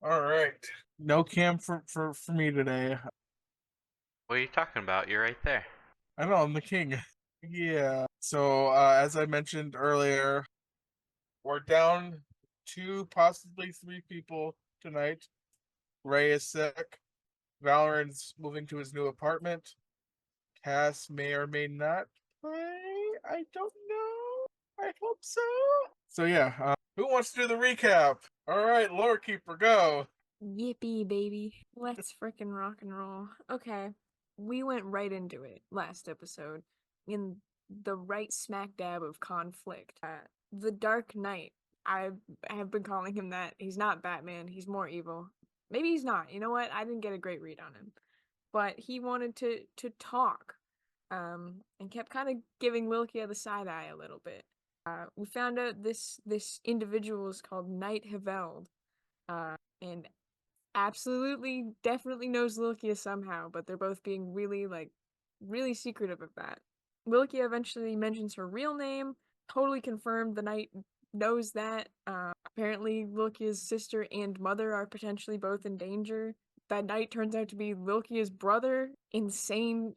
All right. No cam for me today. What are you talking about? You're right there. I know I'm the king. Yeah. So as I mentioned earlier, we're down two, possibly three people tonight. Ray is sick. Valorant's moving to his new apartment. Cass may or may not play. I don't know. I hope so. So yeah. Who wants to do the recap? All right, Lore Keeper, go. Yippee, baby. Let's frickin' rock and roll. Okay. We went right into it last episode in the right smack dab of conflict. The Dark Knight. I have been calling him that. He's not Batman. He's more evil. Maybe he's not. You know what? I didn't get a great read on him. But he wanted to talk. And kept kind of giving Wilkia the side eye a little bit. We found out this individual is called Knight Haveld. And absolutely definitely knows Wilkia somehow, but they're both being really secretive of that. Wilkia eventually mentions her real name, totally confirmed the knight knows that. Apparently Wilkia's sister and mother are potentially both in danger. That knight turns out to be Wilkia's brother. Insane,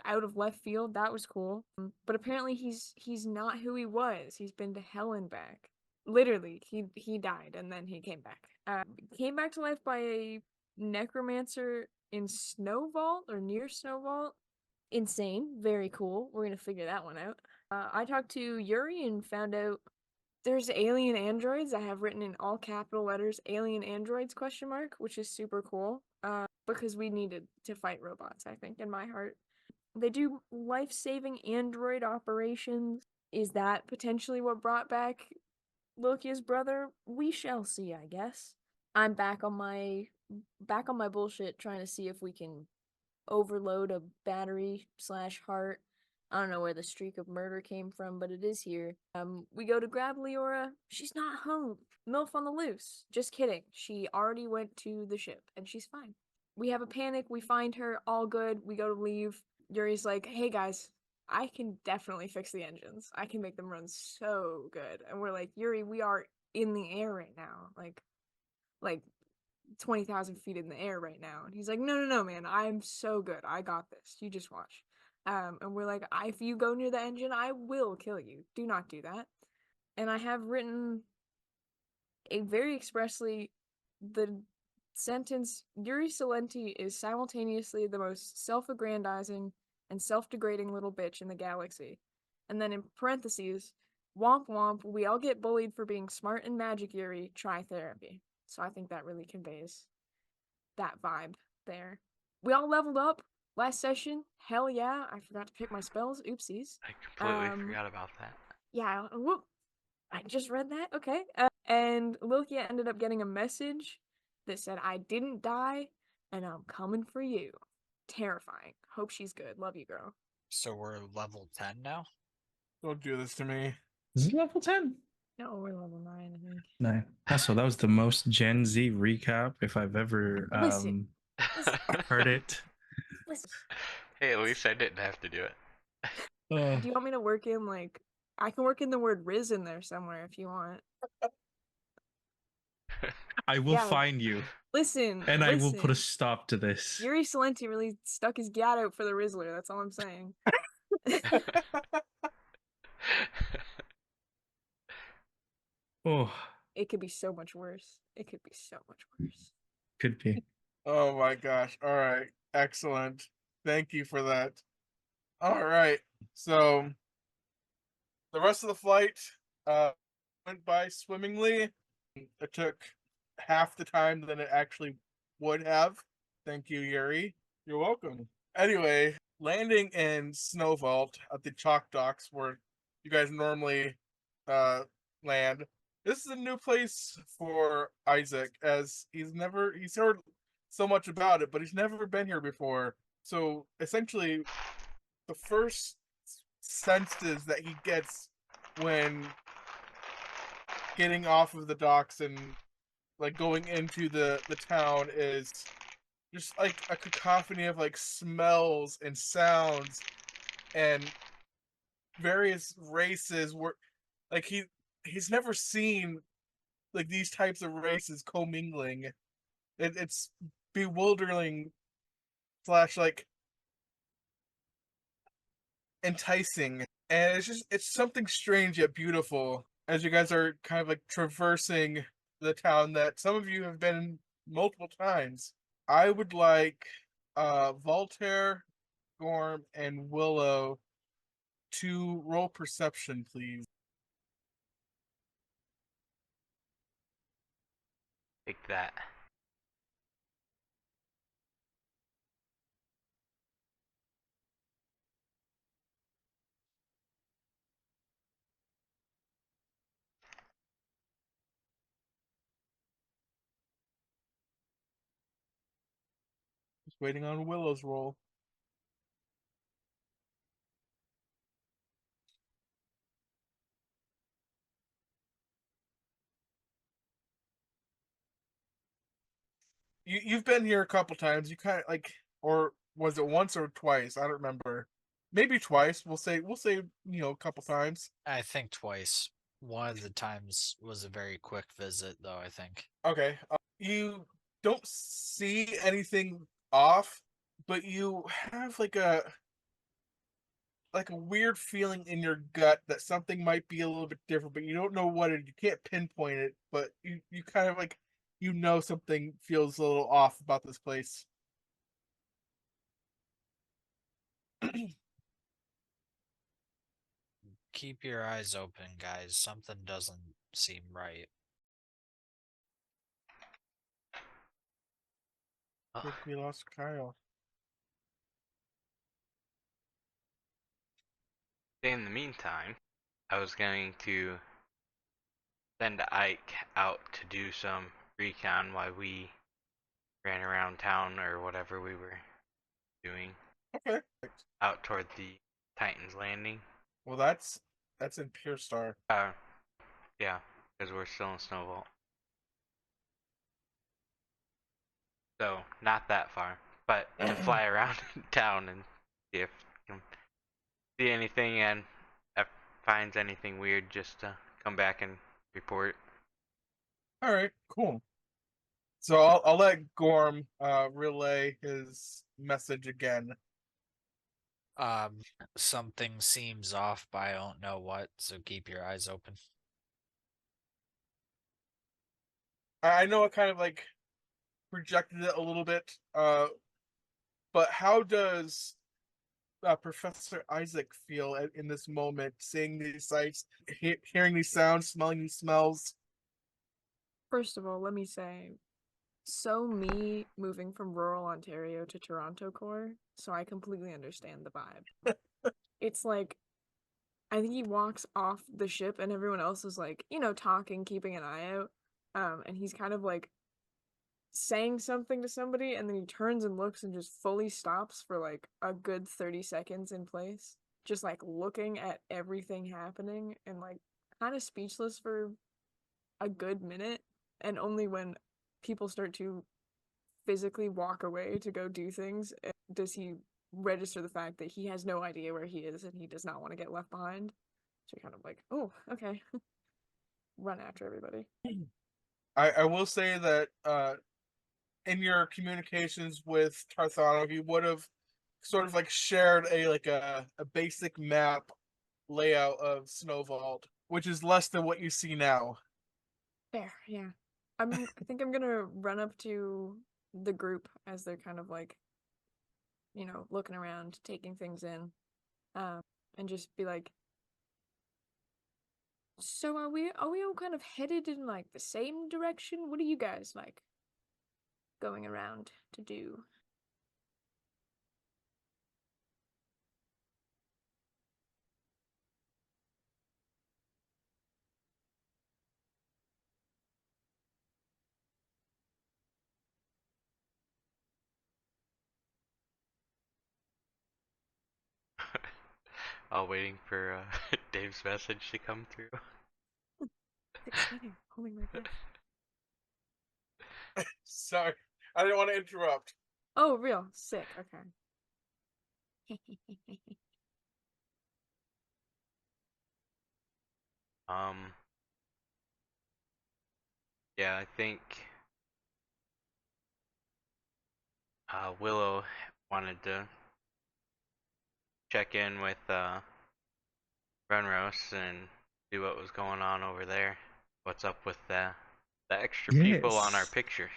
out of left field. That was cool. But apparently he's not who he was. He's been to hell and back. Literally, he died and then he came back. Came back to life by a necromancer in Snow Vault or near Snow Vault. Insane, very cool. We're gonna figure that one out. I talked to Yuri and found out there's alien androids. I have written in all capital letters alien androids question mark, which is super cool. Because we needed to fight robots, I think, in my heart. They do life-saving android operations. Is that potentially what brought back Loki's brother? We shall see, I guess. I'm back on my bullshit trying to see if we can overload a battery slash heart. I don't know where the streak of murder came from, but it is here. We go to grab Leora. She's not home. MILF on the loose. Just kidding. She already went to the ship, and she's fine. We have a panic. We find her. All good. We go to leave. Yuri's like, hey guys, I can definitely fix the engines. I can make them run so good. And we're like, Yuri, we are in the air right now. Like 20,000 feet in the air right now. And he's like, no, man, I'm so good. I got this. You just watch. And we're like, if you go near the engine, I will kill you. Do not do that. And I have written a very expressly the sentence, Yuri Salenti is simultaneously the most self-aggrandizing and self-degrading little bitch in the galaxy. And then in parentheses, womp womp, we all get bullied for being smart and magic, Yuri, try therapy. So I think that really conveys that vibe there. We all leveled up last session. Hell yeah, I forgot to pick my spells. Oopsies. I completely forgot about that. Yeah, whoop. I just read that. Okay. And Wilkia ended up getting a message that said, I didn't die, and I'm coming for you. Terrifying. Hope she's good. Love you, girl. So we're level 10 now? Don't do this to me. Is it level 10? No, we're level 9, I think. 9. Also, that was the most Gen Z recap if I've ever Listen. heard it. Listen. Hey, at least I didn't have to do it. Do you want me to work in, I can work in the word Riz in there somewhere if you want. I will find you. Listen. I will put a stop to this. Yuri Salenti really stuck his gat out for the Rizzler, that's all I'm saying. Oh. It could be so much worse. It could be so much worse. Could be. Oh my gosh. All right. Excellent. Thank you for that. All right. So the rest of the flight went by swimmingly. It took half the time than it actually would have. Thank you, Yuri. You're welcome. Anyway, landing in Snow Vault at the Chalk Docks where you guys normally land. This is a new place for Isaac, as he's heard so much about it, but he's never been here before. So essentially, the first senses that he gets when getting off of the docks and going into the town is just like a cacophony of smells and sounds and various races where he's never seen like these types of races commingling. It's bewildering slash like enticing, and it's something strange yet beautiful as you guys are kind of like traversing the town that some of you have been multiple times. I would like Voltaire, Gorm, and Willow to roll perception, please. Take that. Just waiting on Willow's roll. You've been here a couple times. You kind of like, or was it once or twice? I don't remember. Maybe twice. We'll say a couple times. I think twice. One of the times was a very quick visit, though, I think. Okay. You don't see anything off, but you have like a weird feeling in your gut that something might be a little bit different, but you don't know what it. You can't pinpoint it, but you kind of like something feels a little off about this place. Keep your eyes open, guys. Something doesn't seem right. I think we lost Kyle. In the meantime, I was going to send Ike out to do some recon while we ran around town or whatever we were doing Okay. out toward the Titan's Landing. Well, that's in Pure Star. Yeah, because we're still in Snowvault. So, not that far. But to fly around town and see if you can see anything and if finds anything weird, just come back and report. All right, cool. So I'll let Gorm relay his message again. Something seems off, but I don't know what, so keep your eyes open. I know it kind of like projected it a little bit, but how does Professor Isaac feel in this moment, seeing these sights, hearing these sounds, smelling these smells? First of all, let me say, so me moving from rural Ontario to Toronto core, so I completely understand the vibe. It's like, I think he walks off the ship and everyone else is like, talking, keeping an eye out. And he's kind of like saying something to somebody, and then he turns and looks and just fully stops for like a good 30 seconds in place, just like looking at everything happening and like kind of speechless for a good minute. And only when people start to physically walk away to go do things does he register the fact that he has no idea where he is and he does not want to get left behind. So you're kind of like, oh, okay. Run after everybody. I will say that in your communications with Tarthano, he would have sort of like shared a basic map layout of Snow Vault, which is less than what you see now. Fair, yeah. I think I'm gonna run up to the group as they're kind of like, looking around, taking things in, and just be like, so are we all kind of headed in like the same direction? What are you guys like going around to do? All waiting for Dave's message to come through. Exciting, holding my breath. Sorry, I didn't want to interrupt. Oh, real sick. Okay. Um, Yeah, I think Willow wanted to check in with Runros and see what was going on over there. What's up with the extra people on our Yes. picture?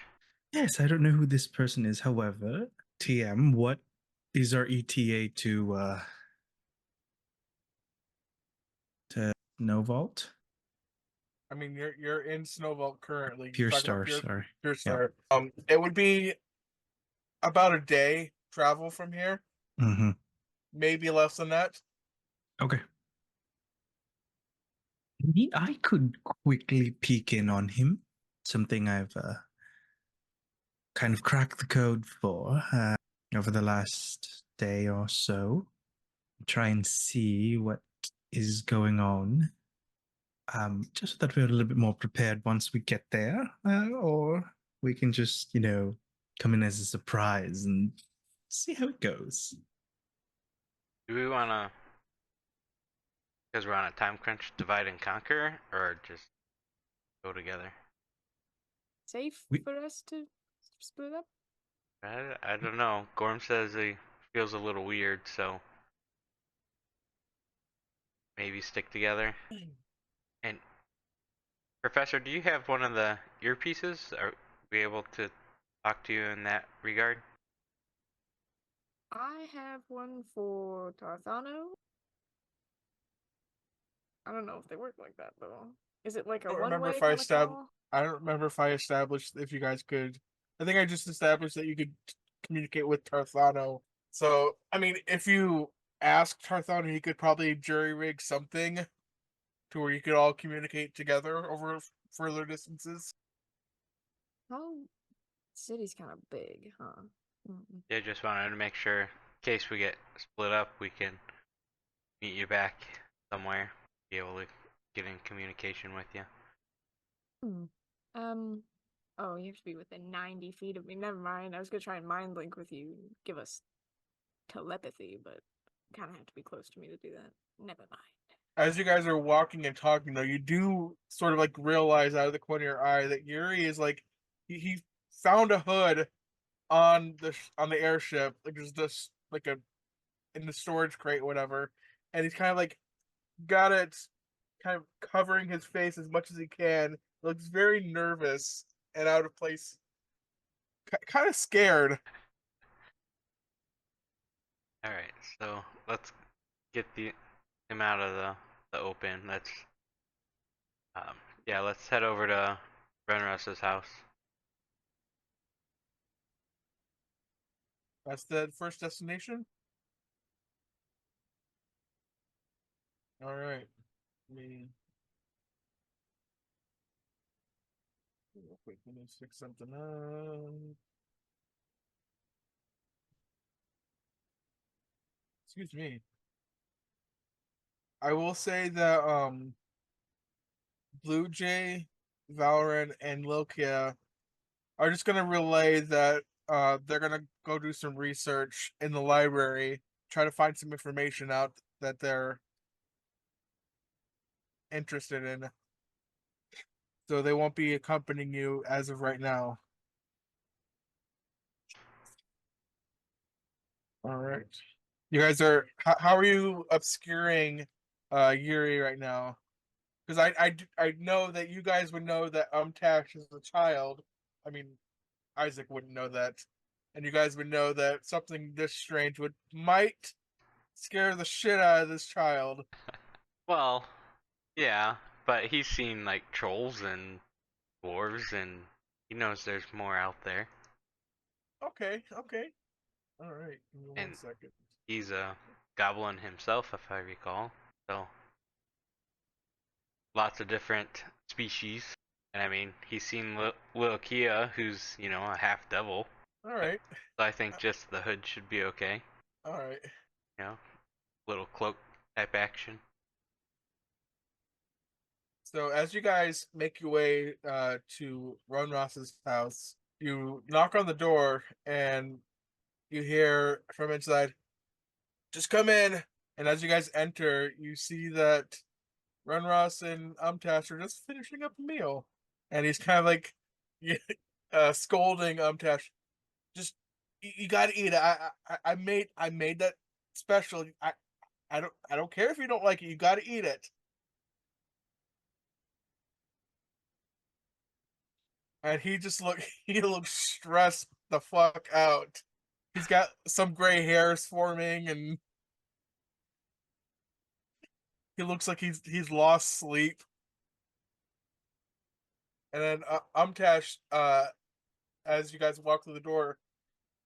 Yes, I don't know who this person is. However, TM, what is our ETA to No Vault? I mean, you're in Snowvault currently. Pure Talking about Star, sorry. Pure Yeah. Star. It would be about a day travel from here, Mm-hmm. maybe less than that. Okay. Maybe I could quickly peek in on him. Something I've kind of cracked the code for over the last day or so. Try and see what is going on. Just so that we're a little bit more prepared once we get there, or we can just, come in as a surprise and see how it goes. Do we want to, because we're on a time crunch, divide and conquer, or just go together? Safe We- for us to split up? I don't know. Gorm says he feels a little weird, so maybe stick together. And Professor, do you have one of the earpieces? Are we able to talk to you in that regard? I have one for Tarthano. I don't know if they work like that though. Is it like I a don't remember one-way if I kind of call? I don't remember if I established if you guys could. I think I just established that you could communicate with Tarthano. So, I mean, if you ask Tarthano, he could probably jury rig something to where you could all communicate together over further distances. Oh, city's kind of big, huh? Mm. Yeah, just wanted to make sure, in case we get split up, we can meet you back somewhere, be able to get in communication with you. Hmm. Oh, you have to be within 90 feet of me. Never mind. I was gonna try and mind link with you, give us telepathy, but kind of have to be close to me to do that. Never mind. As you guys are walking and talking, though, you do sort of like realize out of the corner of your eye that Yuri is like he found a hood on on the airship, like there's this like a in the storage crate, whatever, and he's kind of like got it kind of covering his face as much as he can. Looks very nervous and out of place, kind of scared. All right, so let's get him out of the open. Let's yeah, let's head over to Renros's house. That's the first destination. All right. Real quick, let me stick something up. Excuse me. I will say that Blue Jay, Valorant, and Lokia are just gonna relay that they're gonna go do some research in the library, try to find some information out that they're interested in. So they won't be accompanying you as of right now. All right. You guys are how are you obscuring Yuri right now? Because I know that you guys would know that Tash is a child. I mean, Isaac wouldn't know that, and you guys would know that something this strange might scare the shit out of this child. Well, yeah, but he's seen like trolls and dwarves, and he knows there's more out there. Okay, okay, all right. Give me one And second. he's a goblin himself, if I recall. So lots of different species. And I mean, he's seen little Kia, who's a half devil. All right, So I think just the hood should be okay. all right. You know, little cloak type action. So as you guys make your way to Ron Ross's house, you knock on the door and you hear from inside, "Just come in." And as you guys enter, you see that Ron Ross and Umtash are just finishing up a meal. and he's kind of like scolding Tash. Just you gotta eat it. I made that special. I don't care if you don't like it. You gotta eat it. And he just he looks stressed the fuck out. He's got some gray hairs forming, and he looks like he's lost sleep. And then Umtash, as you guys walk through the door,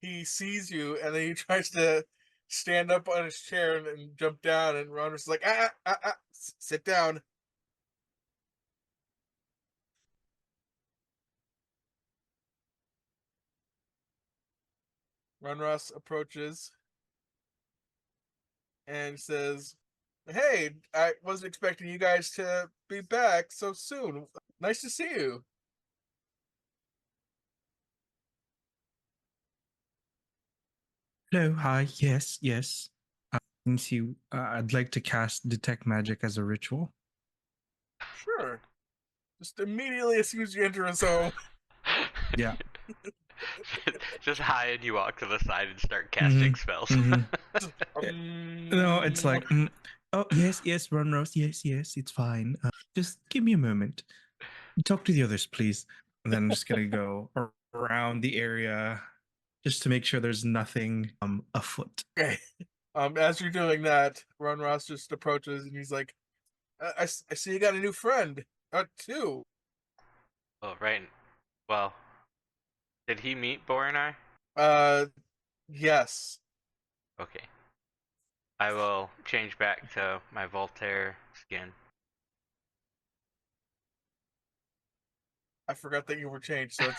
he sees you, and then he tries to stand up on his chair and jump down, and Ronra's like, sit down. Runruss approaches and says, "Hey, I wasn't expecting you guys to be back so soon. Nice to see you." Hello, hi, yes, yes. Since you, I'd like to cast Detect Magic as a ritual. Sure. Just immediately as soon as you enter his home. Yeah. Just hide, you walk to the side and start casting spells. No, No, it's like, oh, yes, yes, Run Rose, yes, yes, it's fine. Just give me a moment. Talk to the others, please. And then I'm just going to go around the area just to make sure there's nothing afoot. okay. As you're doing that, Ron Ross just approaches and he's like, I see you got a new friend. Two. Oh, right. Well, did he meet Borinar? Yes. Okay. I will change back to my Voltaire skin. I forgot that you were changed. So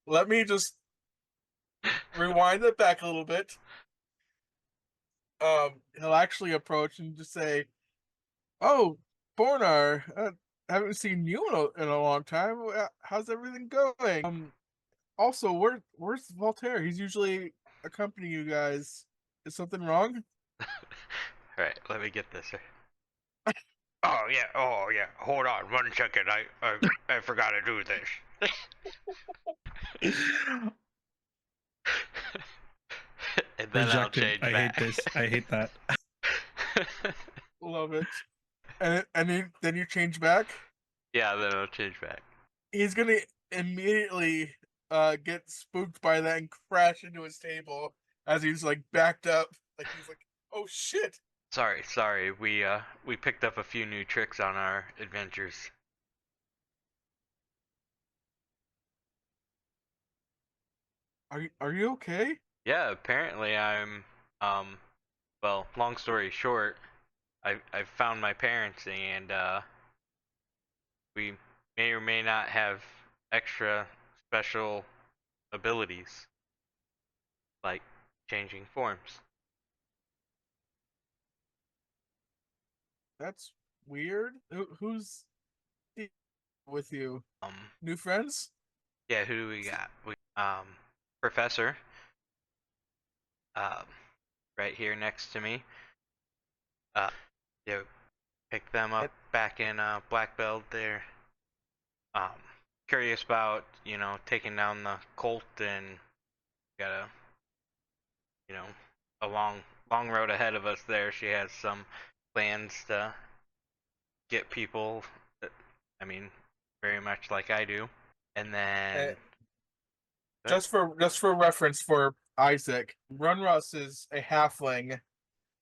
let me just rewind it back a little bit. He'll actually approach and just say, "Oh, Bornar, haven't seen you in a long time. How's everything going? Also, where's Voltaire? He's usually accompanying you guys. Is something wrong?" Alright, let me get this. Oh yeah. Hold on 1 second. I forgot to do this. And then I'll Rejected. change I back. hate this. I hate that. Love it. And then you change back. Yeah, then I'll change back. He's gonna immediately get spooked by that and crash into his table as he's like backed up. Like he's like, "Oh shit." Sorry. We picked up a few new tricks on our adventures. Are you okay? Yeah, apparently I'm well, long story short, I found my parents and we may or may not have extra special abilities like changing forms. That's weird. Who's with you? Um New friends? yeah, who do we got? We Professor um right here next to me. Yeah, picked them up back in Black Belt there. Um Curious about, taking down the cult and got you know, a long road ahead of us there. She has some plans to get people that, I mean, very much like I do. And then Just for reference for Isaac, Runruss is a halfling,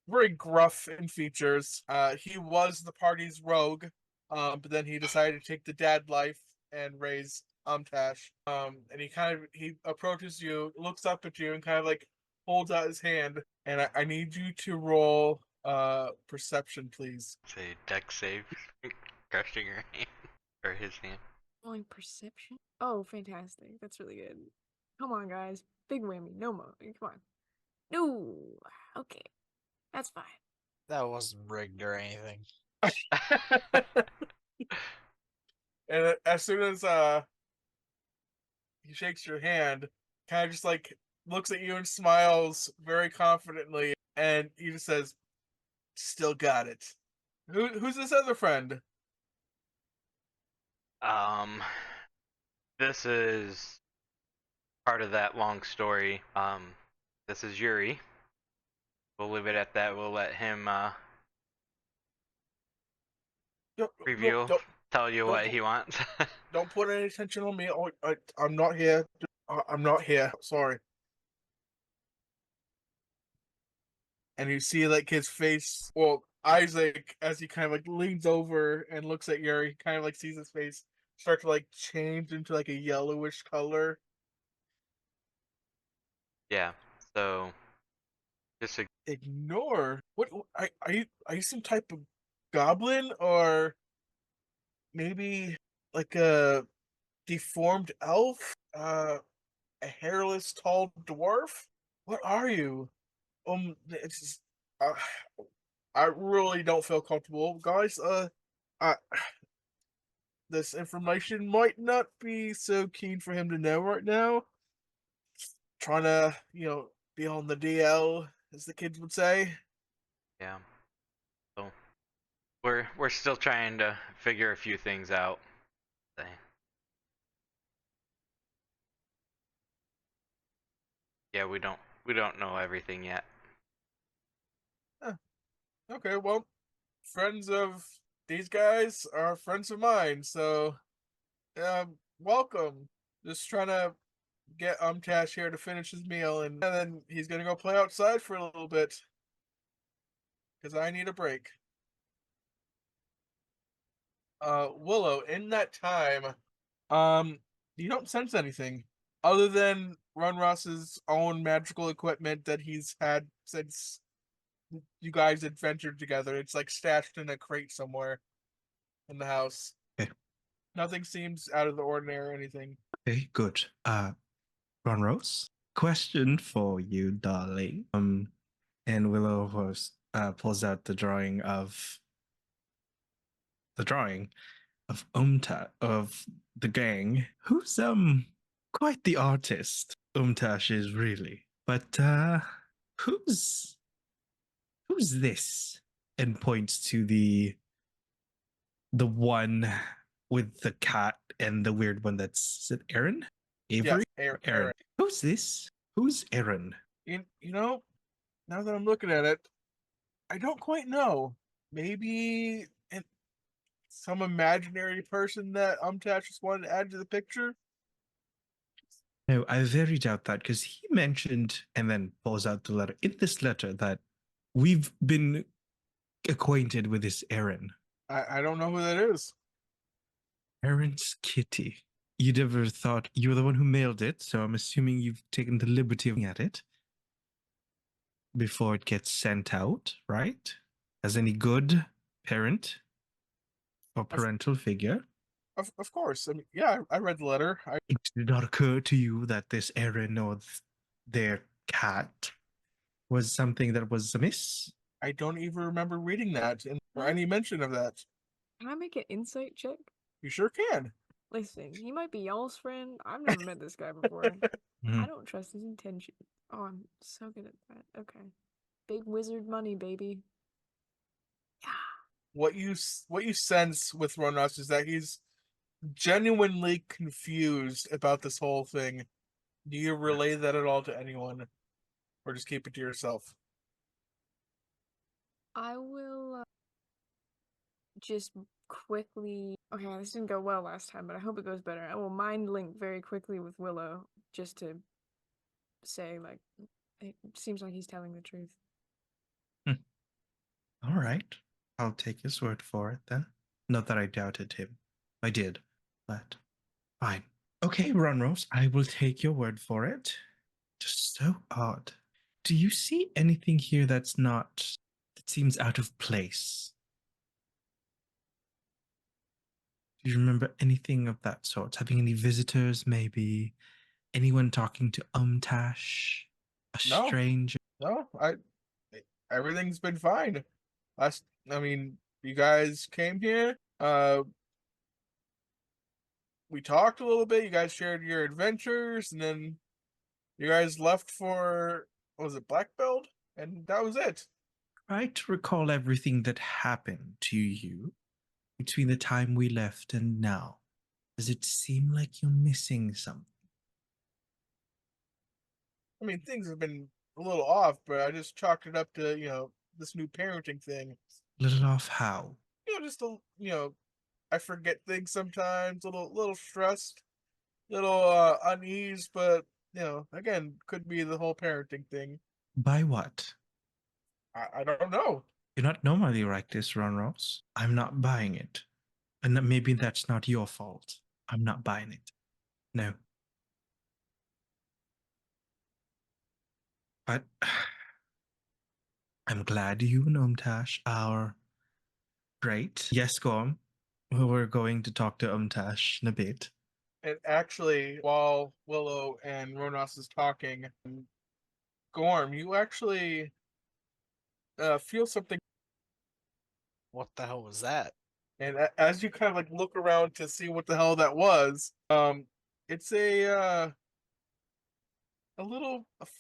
very gruff in features. He was the party's rogue, but then he decided to take the dad life and raise Umtash. And he approaches you, looks up at you, and kind of like holds out his hand. And I need you to roll perception, please. say deck save, crushing her hand or his hand. Rolling perception. Oh, fantastic. That's really good. Come on, guys. Big whammy. No more. Come on. No. Okay. That's fine. That wasn't rigged or anything. And as soon as he shakes your hand, kind of just like looks at you and smiles very confidently, and he just says, "Still got it." Who's this other friend? Um, this is part of that long story. This is Yuri. We'll leave it at that. We'll let him No, preview, tell you don't what put- he wants. don't put any attention on me. I'm not here. I'm not here. Sorry. And you see like his face. Well, Isaac, as he kind of like leans over and looks at Yuri, kind of like sees his face start to like change into like a yellowish color. Yeah. So just Ignore. What? Are you some type of goblin or maybe like a deformed elf? A hairless tall dwarf? What are you? It's just, uh, I really don't feel comfortable, guys. I this information might not be so keen for him to know right now. Trying to, be on the DL, as the kids would say. yeah. So we're still trying to figure a few things out. Yeah, we don't know everything yet. Okay, well, friends of these guys are friends of mine, so welcome. Just trying to get Tash here to finish his meal, and then he's gonna go play outside for a little bit because I need a break. Willow, in that time, you don't sense anything other than Run Ross's own magical equipment that he's had since you guys adventured together. It's like stashed in a crate somewhere in the house. Okay. Nothing seems out of the ordinary or anything. Okay, good. Ron Rose, question for you, darling. And Willow was pulls out the drawing of Umta of the gang, who's quite the artist. Umtash is really. But who's this? And points to the one with the cat and the weird one that's is it Aaron? Avery? Yes, Aaron. Who's this? Who's Aaron? You know, now that I'm looking at it, I don't quite know. Maybe some imaginary person that Umtash just wanted to add to the picture. No, I very doubt that because he mentioned and then pulls out the letter. In this letter that we've been acquainted with this Aaron. I don't know who that is. Aaron's kitty. You never thought you were the one who mailed it, so I'm assuming you've taken the liberty of looking at it before it gets sent out, right? As any good parent or parental figure. Of course. I mean, yeah, I read the letter. It did not occur to you that this Aaron or their cat was something that was amiss? I don't even remember reading that or any mention of that. Can I make an insight check? You sure can. Listen, he might be y'all's friend. I've never met this guy before. Mhm. I don't trust his intention. Oh, I'm so good at that. Okay. Big wizard money, baby. Yeah. What you sense with Ronas is that he's genuinely confused about this whole thing. Do you relay that at all to anyone, or just keep it to yourself? I will just quickly. Okay, this didn't go well last time, but I hope it goes better. I will mind link very quickly with Willow just to say, like, it seems like he's telling the truth. All right. I'll take his word for it then. Not that I doubted him. I did, but fine. Okay, Runrose, I will take your word for it. Just so odd. Do you see anything here that seems out of place? Do you remember anything of that sort? Having any visitors, maybe? Anyone talking to Umtash? A No. stranger? No, everything's been fine. I mean, you guys came here. We talked a little bit. You guys shared your adventures, and then you guys left for what was it, Black Belt, and that was it. Try to recall everything that happened to you between the time we left and now. Does it seem like you're missing something? I mean, things have been a little off, but I just chalked it up to, this new parenting thing. Little off how? Just I forget things sometimes, little stressed, little unease, but again, could be the whole parenting thing. By what? I don't know. You're not normally like this, Ron Ross. I'm not buying it. And maybe that's not your fault. I'm not buying it. No. But I'm glad you and Umtash are great. Yes, go on. We're going to talk to Umtash in a bit. And actually, while Willow and Ronos is talking, Gorm, you actually feel something, What the hell was that? and as you kind of like look around to see what the hell that was, it's a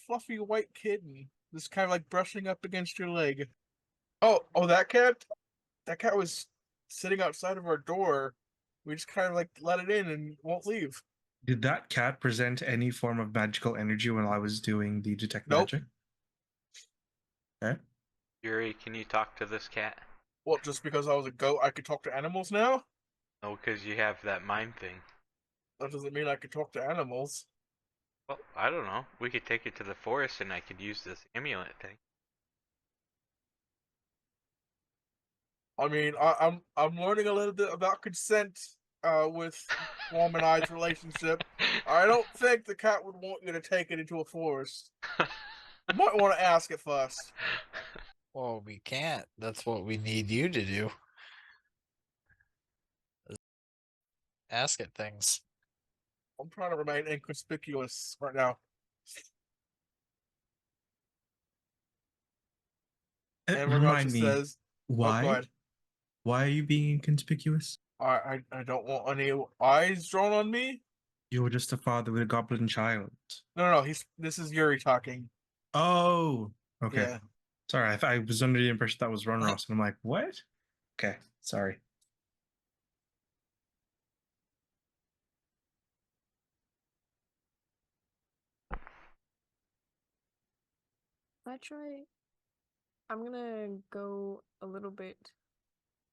fluffy white kitten, just kind of like brushing up against your leg. Oh, that cat? That cat was sitting outside of our door. We just kind of like let it in and won't leave. Did that cat present any form of magical energy when I was doing the detect Nope. magic? Okay. Yuri, can you talk to this cat? Well, just because I was a goat, I could talk to animals now? No, because you have that mind thing. That doesn't mean I could talk to animals. Well, I don't know. We could take it to the forest and I could use this amulet thing. I mean, I'm learning a little bit about consent with Gorm and I's relationship. I don't think the cat would want you to take it into a forest. You might want to ask it first. Well, we can't. That's what we need you to do. Ask it things. I'm trying to remain inconspicuous right now. And Remind Renasha me, says, "Oh, go why? ahead. Why are you being inconspicuous? I don't want any eyes drawn on me. You were just a father with a goblin child. No. This is Yuri talking. Oh, okay. Yeah. Sorry, I was under the impression that was Ron Ross, and I'm like, what? Okay, sorry. I'm gonna go a little bit,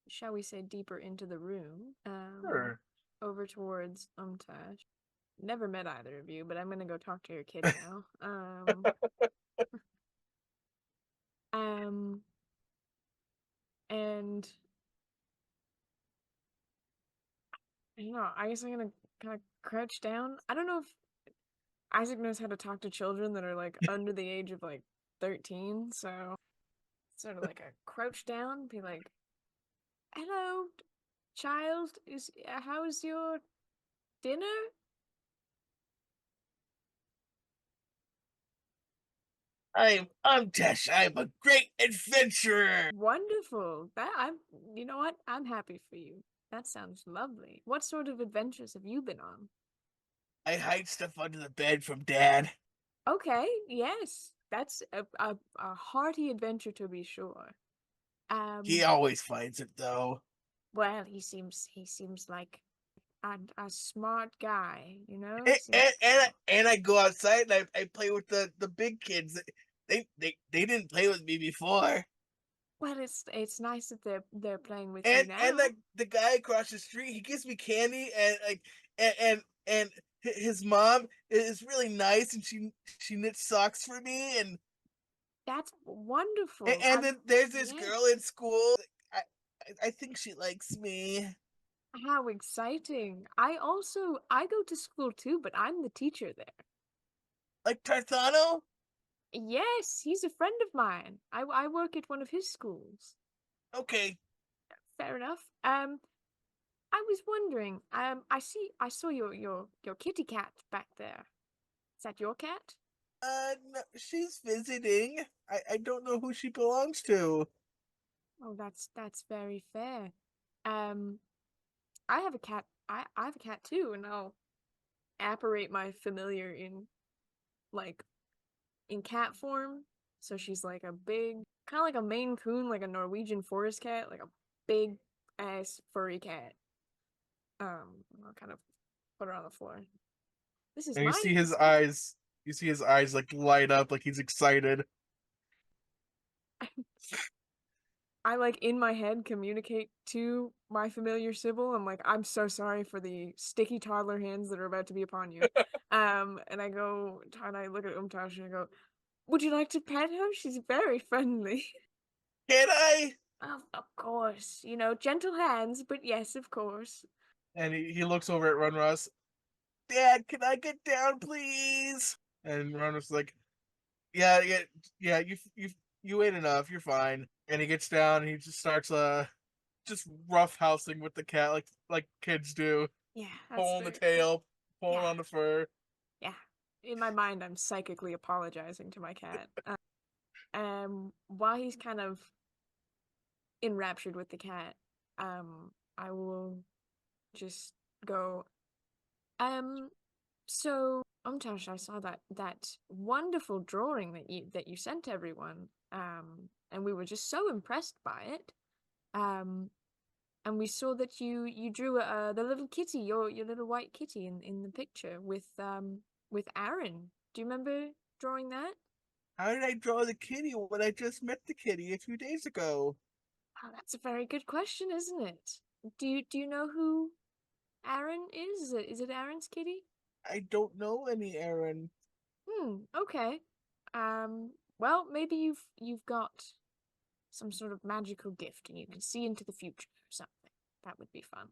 shall we say, deeper into the room. Sure. Over towards Umtash. Never met either of you, but I'm gonna go talk to your kitty now. And I guess I'm gonna kind of crouch down. I don't know if Isaac knows how to talk to children that are like under the age of like 13, so sort of like a crouch down, be like, "Hello, child. How's your dinner?" I'm Tesh. I'm a great adventurer. Wonderful. You know what? I'm happy for you. That sounds lovely. What sort of adventures have you been on? I hide stuff under the bed from Dad. Okay, yes. That's a hearty adventure to be sure. He always finds it though. Well, he seems like a smart guy, you know? And I go outside and I play with the big kids. They didn't play with me before. Well, it's nice that they're playing with you And now. the guy across the street, he gives me candy and like and his mom is really nice and she knits socks for me and That's wonderful. and then there's this yes. girl in school. I I think she likes me. How exciting. I go to school too, but I'm the teacher there. Like Tarzano? Yes, he's a friend of mine. I work at one of his schools. Okay. Fair enough. I was wondering, I saw your kitty cat back there. Is that your cat? No, she's visiting. I don't know who she belongs to. Oh, that's very fair. I have a cat. I have a cat too, and I'll apparate my familiar like in cat form. So she's like a big, kind of like a Maine Coon, like a Norwegian forest cat, like a big ass furry cat. I'll kind of put her on the floor. This is And you mine. see his eyes. You see his eyes like light up, like he's excited. I like in my head communicate to my familiar Sybil. I'm like, I'm so sorry for the sticky toddler hands that are about to be upon you. And I go and I look at Umtash and I go, would you like to pet her? She's very friendly. Can I? Of course, you know, gentle hands, but yes, of course. And he looks over at Runruss. Dad, can I get down, please? And Runruss is like, yeah, you ate enough. You're fine. And he gets down and he just starts just roughhousing with the cat like kids do, Yeah, that's pulling the very tail, pulling yeah. on the fur. Yeah. In my mind, I'm psychically apologizing to my cat. While he's kind of enraptured with the cat, I will just go, so Umtash, I saw that wonderful drawing that you sent everyone. And we were just so impressed by it. And we saw that you drew the little kitty, your little white kitty in the picture with Aaron. Do you remember drawing that? How did I draw the kitty when I just met the kitty a few days ago? Oh, that's a very good question, isn't it? Do you know who Aaron is? Is it Aaron's kitty? I don't know any Aaron. Okay. Well, maybe you've got some sort of magical gift and you can see into the future or something. That would be fun.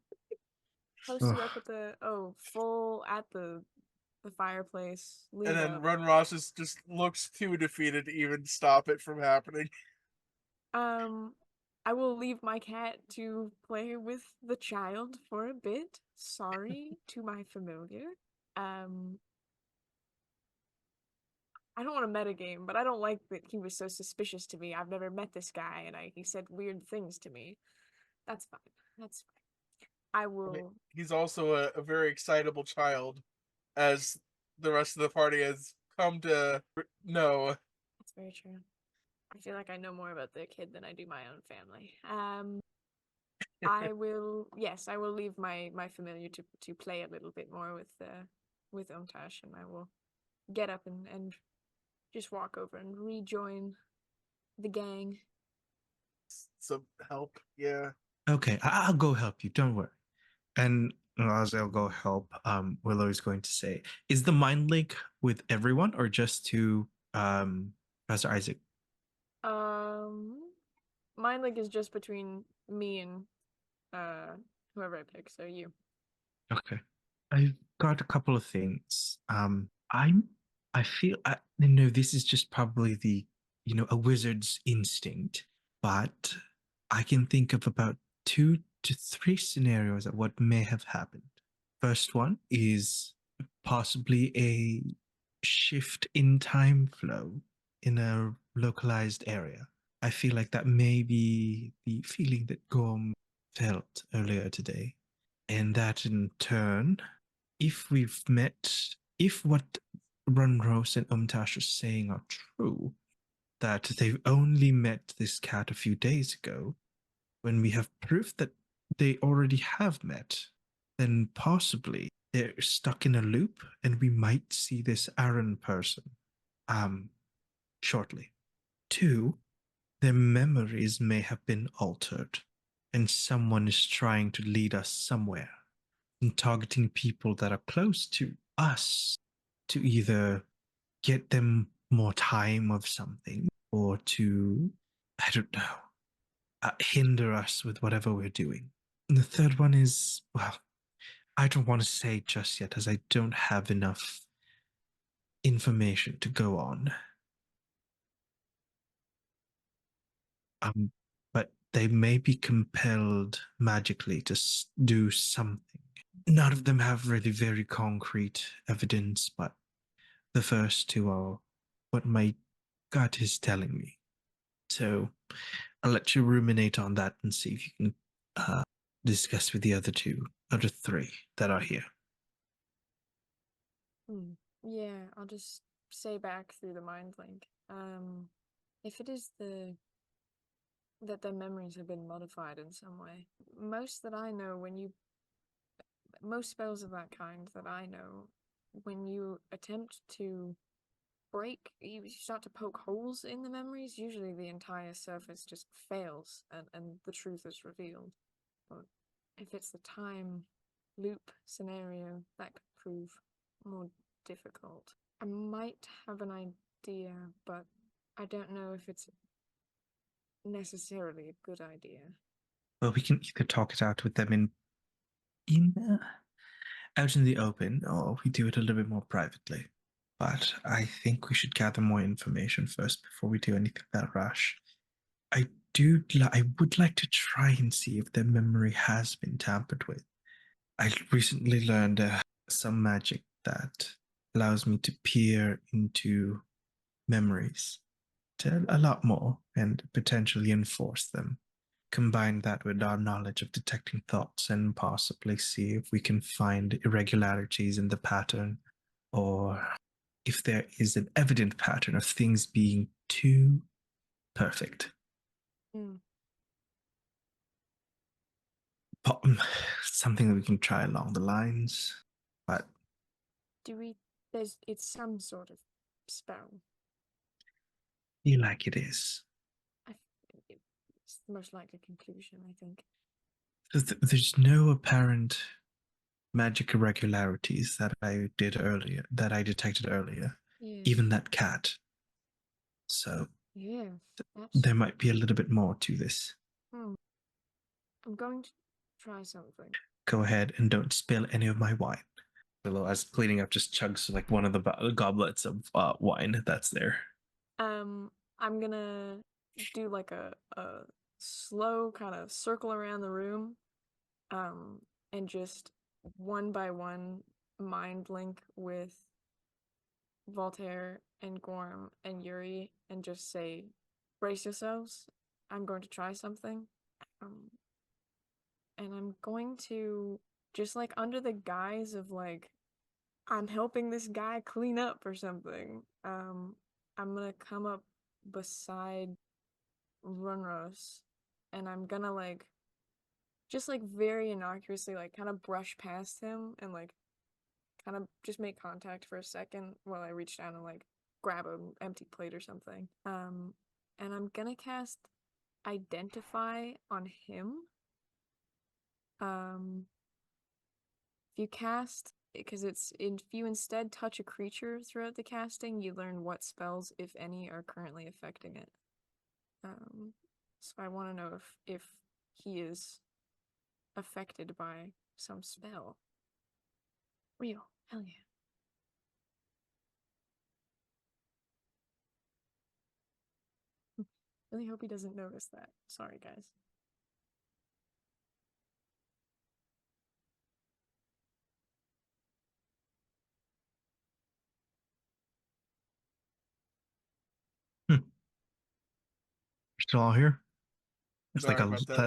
Posted up at the full at the fireplace, And leaned then up. Runruss just looks too defeated to even stop it from happening. I will leave my cat to play with the child for a bit. Sorry to my familiar. I don't want to metagame, but I don't like that he was so suspicious to me. I've never met this guy, and he said weird things to me. That's fine. That's fine. I will. He's also a very excitable child, as the rest of the party has come to know. That's very true. I feel like I know more about the kid than I do my own family. I will. Yes, I will leave my familiar to play a little bit more with Omtash, and I will get up and just walk over and rejoin the gang. Some help, yeah. Okay, I'll go help you. Don't worry. And as they'll go help, Willow is going to say, "Is the mind link with everyone or just to Professor Isaac?" Mind link is just between me and whoever I pick. So you. Okay, I've got a couple of things. I feel I know this is just probably the a wizard's instinct, but I can think of about 2 to 3 scenarios of what may have happened. First one is possibly a shift in time flow in a localized area. I feel like that may be the feeling that Gorm felt earlier today. And that in turn, if what Runrose and Umtash are saying are true, that they've only met this cat a few days ago, when we have proof that they already have met, then possibly they're stuck in a loop and we might see this Aaron person shortly. 2, their memories may have been altered and someone is trying to lead us somewhere and targeting people that are close to us to either get them more time of something or to, I don't know, hinder us with whatever we're doing. And the third one is, well, I don't want to say just yet as I don't have enough information to go on. But they may be compelled magically to do something. None of them have really very concrete evidence, but the first 2 are what my gut is telling me. So I'll let you ruminate on that and see if you can discuss with the other 3 that are here. Yeah, I'll just say back through the mind link. If it is that their memories have been modified in some way, most that I know, when you most spells of that kind that I know, when you attempt to break, you start to poke holes in the memories, usually the entire surface just fails and the truth is revealed. But if it's the time loop scenario, that could prove more difficult. I might have an idea, but I don't know if it's necessarily a good idea. Well, we can either talk it out with them in out in the open, or we do it a little bit more privately. But I think we should gather more information first before we do anything that rash. I would like to try and see if their memory has been tampered with. I recently learned some magic that allows me to peer into memories to a lot more and potentially enforce them. Combine that with our knowledge of detecting thoughts and possibly see if we can find irregularities in the pattern, or if there is an evident pattern of things being too perfect. Hmm. Something that we can try along the lines, but It's some sort of spell. feel like it is. It's the most likely conclusion, I think. There's no apparent magic irregularities that I detected earlier. Yeah. Even that cat. So Yeah. That's. there might be a little bit more to this. I'm going to try something. Go ahead and don't spill any of my wine. Willow, as cleaning up, just chugs like one of the goblets of wine that's there. I'm gonna do like a slow kind of circle around the room, and just one by one mind link with Voltaire and Gorm and Yuri and just say, brace yourselves, I'm going to try something. And I'm going to, just like under the guise of like, I'm helping this guy clean up or something, I'm gonna come up beside Runros and I'm gonna like, just like very innocuously, like kind of brush past him and like kind of just make contact for a second while I reach down and like grab an empty plate or something. And I'm gonna cast Identify on him. If you cast, because if you instead touch a creature throughout the casting, you learn what spells, if any, are currently affecting it. So I want to know if he is affected by some spell. Real, hell yeah. Really hope he doesn't notice that. Sorry, guys. Still all here? It's Sorry like about that.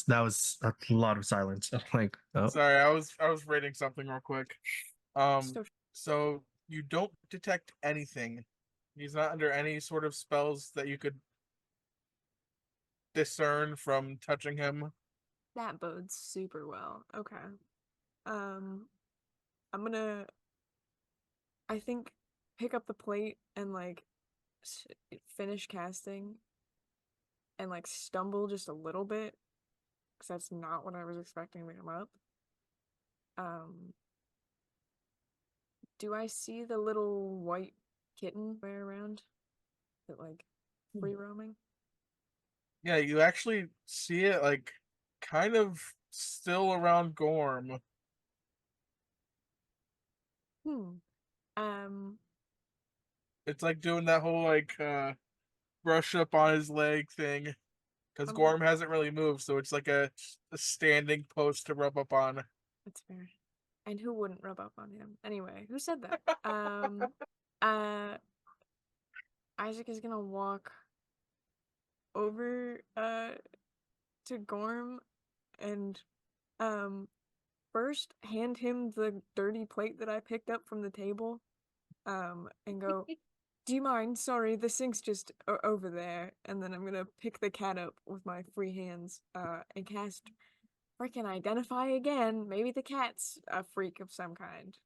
that was a lot of silence. I'm like, oh, Sorry, I was rating something real quick. So So you don't detect anything. He's not under any sort of spells that you could discern from touching him. that bodes super well. Okay. I'm gonna, I think, pick up the plate and like finish casting and like stumble just a little bit because that's not what I was expecting to come up. Do I see the little white kitten way around that like free roaming? Yeah, you actually see it like kind of still around Gorm. Um, It's like doing that whole like brush up on his leg thing. Because I'm Gorm hasn't really moved, so it's like a standing post to rub up on. That's fair. And who wouldn't rub up on him? Anyway, who said that? Uh, Isaac is gonna walk over to Gorm and first hand him the dirty plate that I picked up from the table, and go, do you mind? Sorry, the sink's just over there. And then I'm gonna pick the cat up with my free hands, and cast freaking identify again. Maybe the cat's a freak of some kind.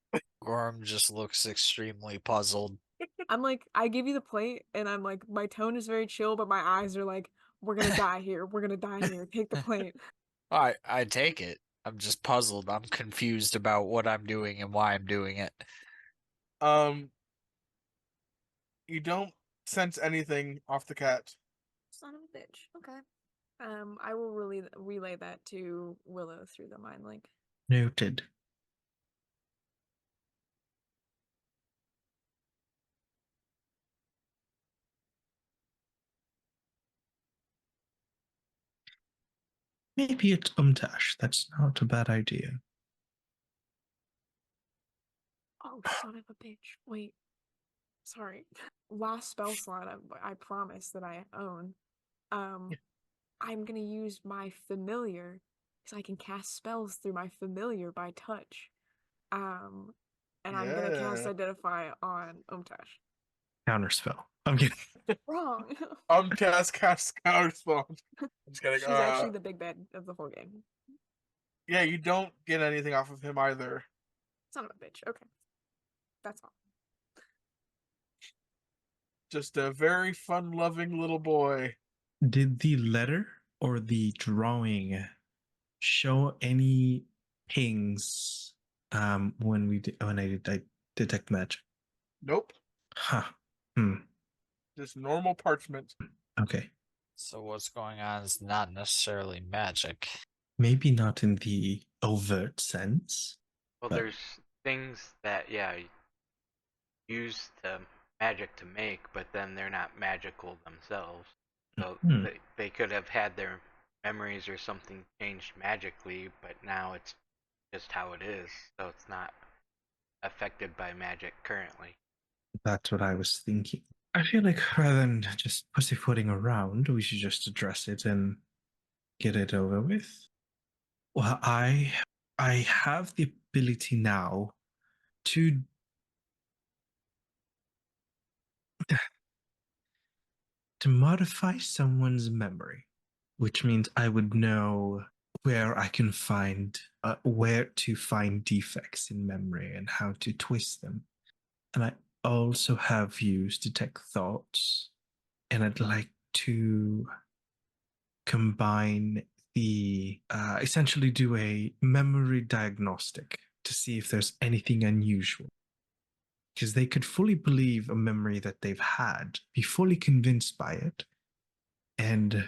Gorm just looks extremely puzzled. I'm like, I give you the plate, and I'm like, my tone is very chill, but my eyes are like, we're gonna die here. We're gonna die here. Take the plate. I take it. I'm just puzzled. I'm confused about what I'm doing and why I'm doing it. You don't sense anything off the cat. Son of a bitch. Okay. I will relay that to Willow through the mind link. Noted. Maybe it's Umtash. That's not a bad idea. Oh, son of a bitch. Wait. Sorry. Last spell slot I promise that I own. I'm gonna use my familiar because I can cast spells through my familiar by touch. And I'm gonna cast Yeah. Identify on Umtash. Counterspell. I'm kidding. Wrong. Cast counterspell. I'm just kidding. She's actually the big bad of the whole game. Yeah, you don't get anything off of him either. Son of a bitch. Okay. That's all. Just a very fun-loving little boy. Did the letter or the drawing show any pings when I detect magic? Nope. Huh. Just normal parchment. Okay. So what's going on is not necessarily magic. Maybe not in the overt sense. Well, but- there's things that, yeah, use the magic to make, but then they're not magical themselves. So they could have had their memories or something changed magically, but now it's just how it is. So it's not affected by magic currently. That's what I was thinking. I feel like rather than just pussyfooting around, we should just address it and get it over with. Well, I have the ability now to modify someone's memory, which means I would know where I can find where to find defects in memory and how to twist them. And I also have used detect thoughts, and I'd like to combine the essentially do a memory diagnostic to see if there's anything unusual, because they could fully believe a memory that they've had, be fully convinced by it, and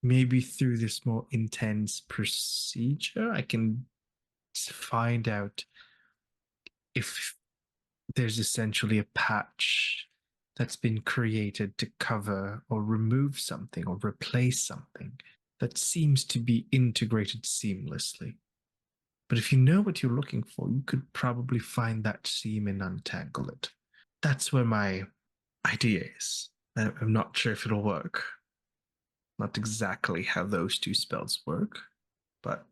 maybe through this more intense procedure I can find out if there's essentially a patch that's been created to cover or remove something or replace something that seems to be integrated seamlessly. But if you know what you're looking for, you could probably find that seam and untangle it. That's where my idea is. I'm not sure if it'll work. Not exactly how those two spells work, but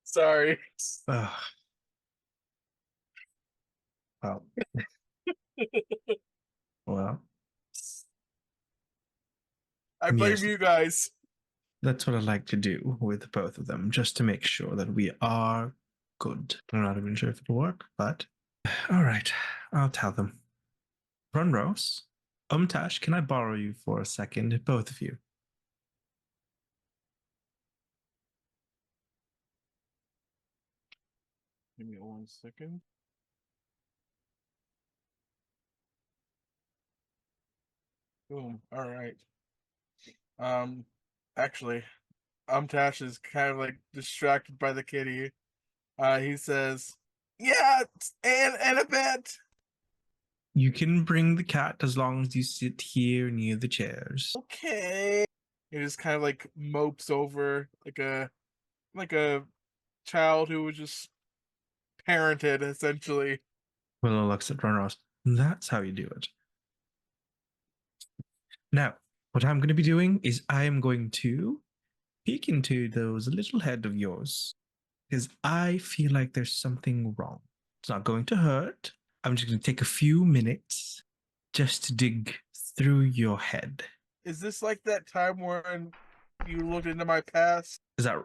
Sorry. well, well, I blame yes. you guys. That's what I like to do with both of them, just to make sure that we are good. I'm not even sure if it'll work, but all right, I'll tell them. Runrose, Umtash, can I borrow you for a second, both of you? Give me 1 second. Boom. All right. Actually, Tash is kind of like distracted by the kitty. He says, "Yeah, and a bit." You can bring the cat as long as you sit here near the chairs. Okay. He just kind of like mopes over like a child who was just parented essentially. Willow looks at Runrose. That's how you do it. Now, what I'm going to be doing is I am going to peek into those little head of yours because I feel like there's something wrong. It's not going to hurt. I'm just going to take a few minutes just to dig through your head. Is this like that time when you looked into my past? Is that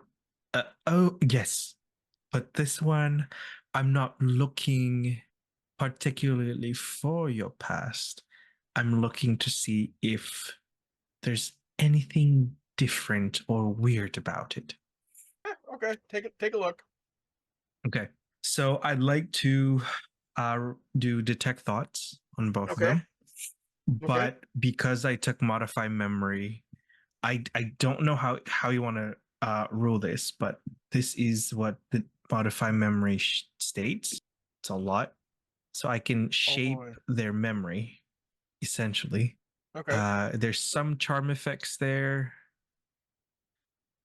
Oh, yes. But this one, I'm not looking particularly for your past. I'm looking to see if there's anything different or weird about it. Okay, take a look. Okay. So I'd like to do detect thoughts on both of Okay. them. Okay. But because I took modify memory, I don't know how you want to rule this, but this is what the modify memory states. It's a lot, so I can shape boy. their memory essentially. Okay. There's some charm effects there.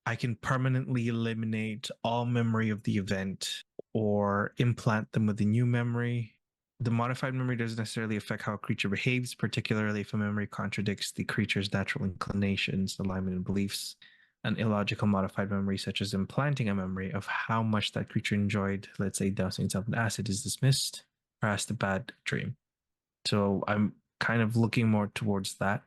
I can permanently eliminate all memory of the event or implant them with a new memory. The modified memory doesn't necessarily affect how a creature behaves, particularly if a memory contradicts the creature's natural inclinations, alignment, and beliefs. An illogical modified memory, such as implanting a memory of how much that creature enjoyed, let's say, dousing itself in acid, is dismissed or has a bad dream. So I'm kind of looking more towards that.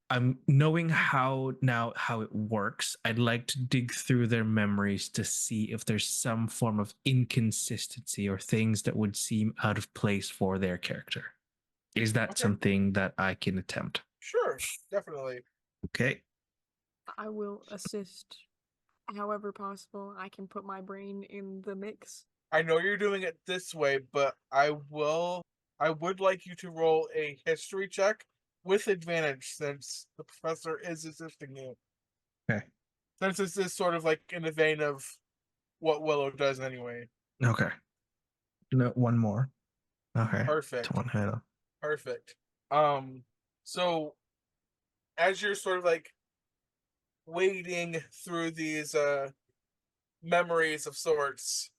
I'm knowing how it works. I'd like to dig through their memories to see if there's some form of inconsistency or things that would seem out of place for their character. Is that Okay. something that I can attempt? Sure, definitely. Okay. I will assist however possible. I can put my brain in the mix. I know you're doing it this way, but I would like you to roll a history check with advantage since the professor is assisting you. Okay. Since this is sort of like in the vein of what Willow does anyway. Okay. No, one more. Okay. Perfect. To one head up. Perfect. So as you're sort of like wading through these memories of sorts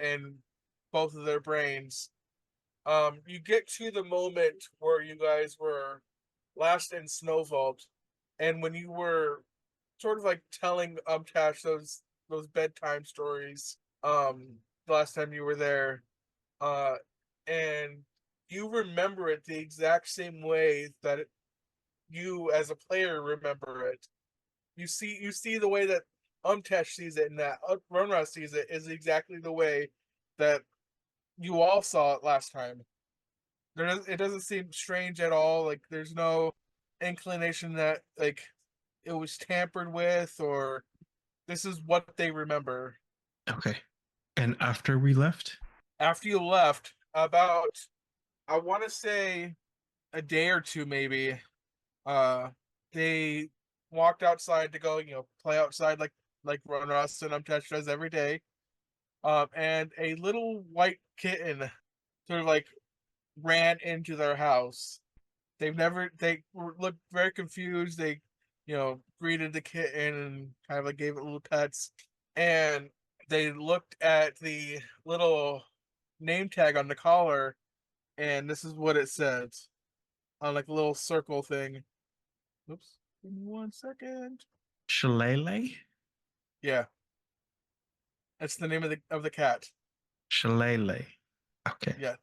in both of their brains, you get to the moment where you guys were last in Snowvault, and when you were sort of like telling Tash those bedtime stories the last time you were there, uh and you remember it the exact same way that you as a player remember it. You see the way that Tash sees it and that Runra sees it is exactly the way that you all saw it last time. It doesn't seem strange at all. Like there's no inclination that like it was tampered with or this is what they remember. Okay. And after we left? After you left, about I want to say a day or two maybe, they walked outside to go, play outside like Run Russ and Umtouch does every day. And a little white kitten sort of like ran into their house. Looked very confused. They, greeted the kitten and kind of like gave it little pets. And they looked at the little name tag on the collar, and this is what it says on like a little circle thing. Oops, give me 1 second. Shillelagh? Yeah, that's the name of the cat. Shillelagh. Okay. Yeah.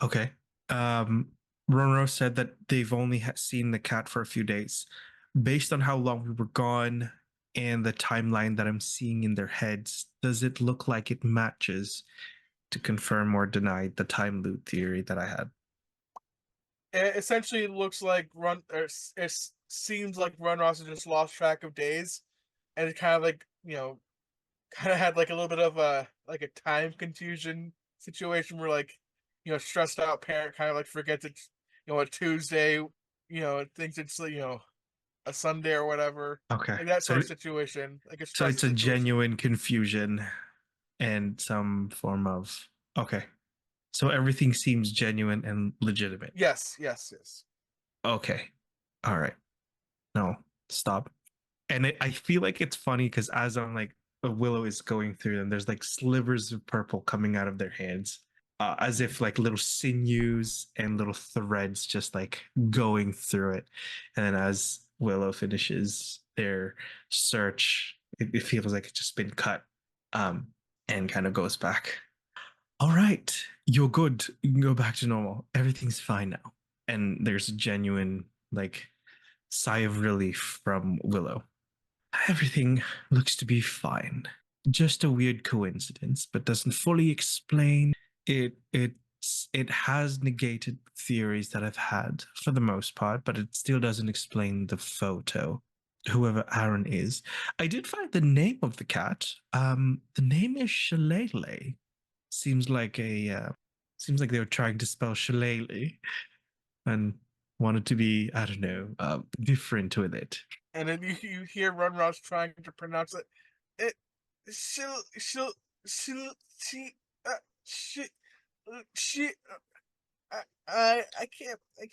Okay. Ronro said that they've only seen the cat for a few days. Based on how long we were gone and the timeline that I'm seeing in their heads, does it look like it matches to confirm or deny the time loop theory that I had? It essentially looks like it seems like Run Ross just lost track of days, and it kind of like kind of had like a little bit of a time confusion situation where like stressed out parent kind of like forgets it's a Tuesday, thinks it's a Sunday or whatever, Okay. like that So sort of situation, like a so stress it's a situation. genuine confusion and some form of okay. So everything seems genuine and legitimate. Yes, yes, yes. Okay. All right. No, stop. And I feel like it's funny because as I'm like Willow is going through them, there's like slivers of purple coming out of their hands, as if like little sinews and little threads just like going through it. And then as Willow finishes their search, it feels like it's just been cut, and kind of goes back. All right, you're good. You can go back to normal. Everything's fine now. And there's a genuine like sigh of relief from Willow. Everything looks to be fine. just a weird coincidence, but doesn't fully explain it. It has negated theories that I've had for the most part, but it still doesn't explain the photo. Whoever Aaron is, I did find the name of the cat. The name is Shillelagh. Seems like seems like they were trying to spell shillelagh and wanted to be, I don't know, different with it. And then you hear Runrush trying to pronounce it. She'll she she I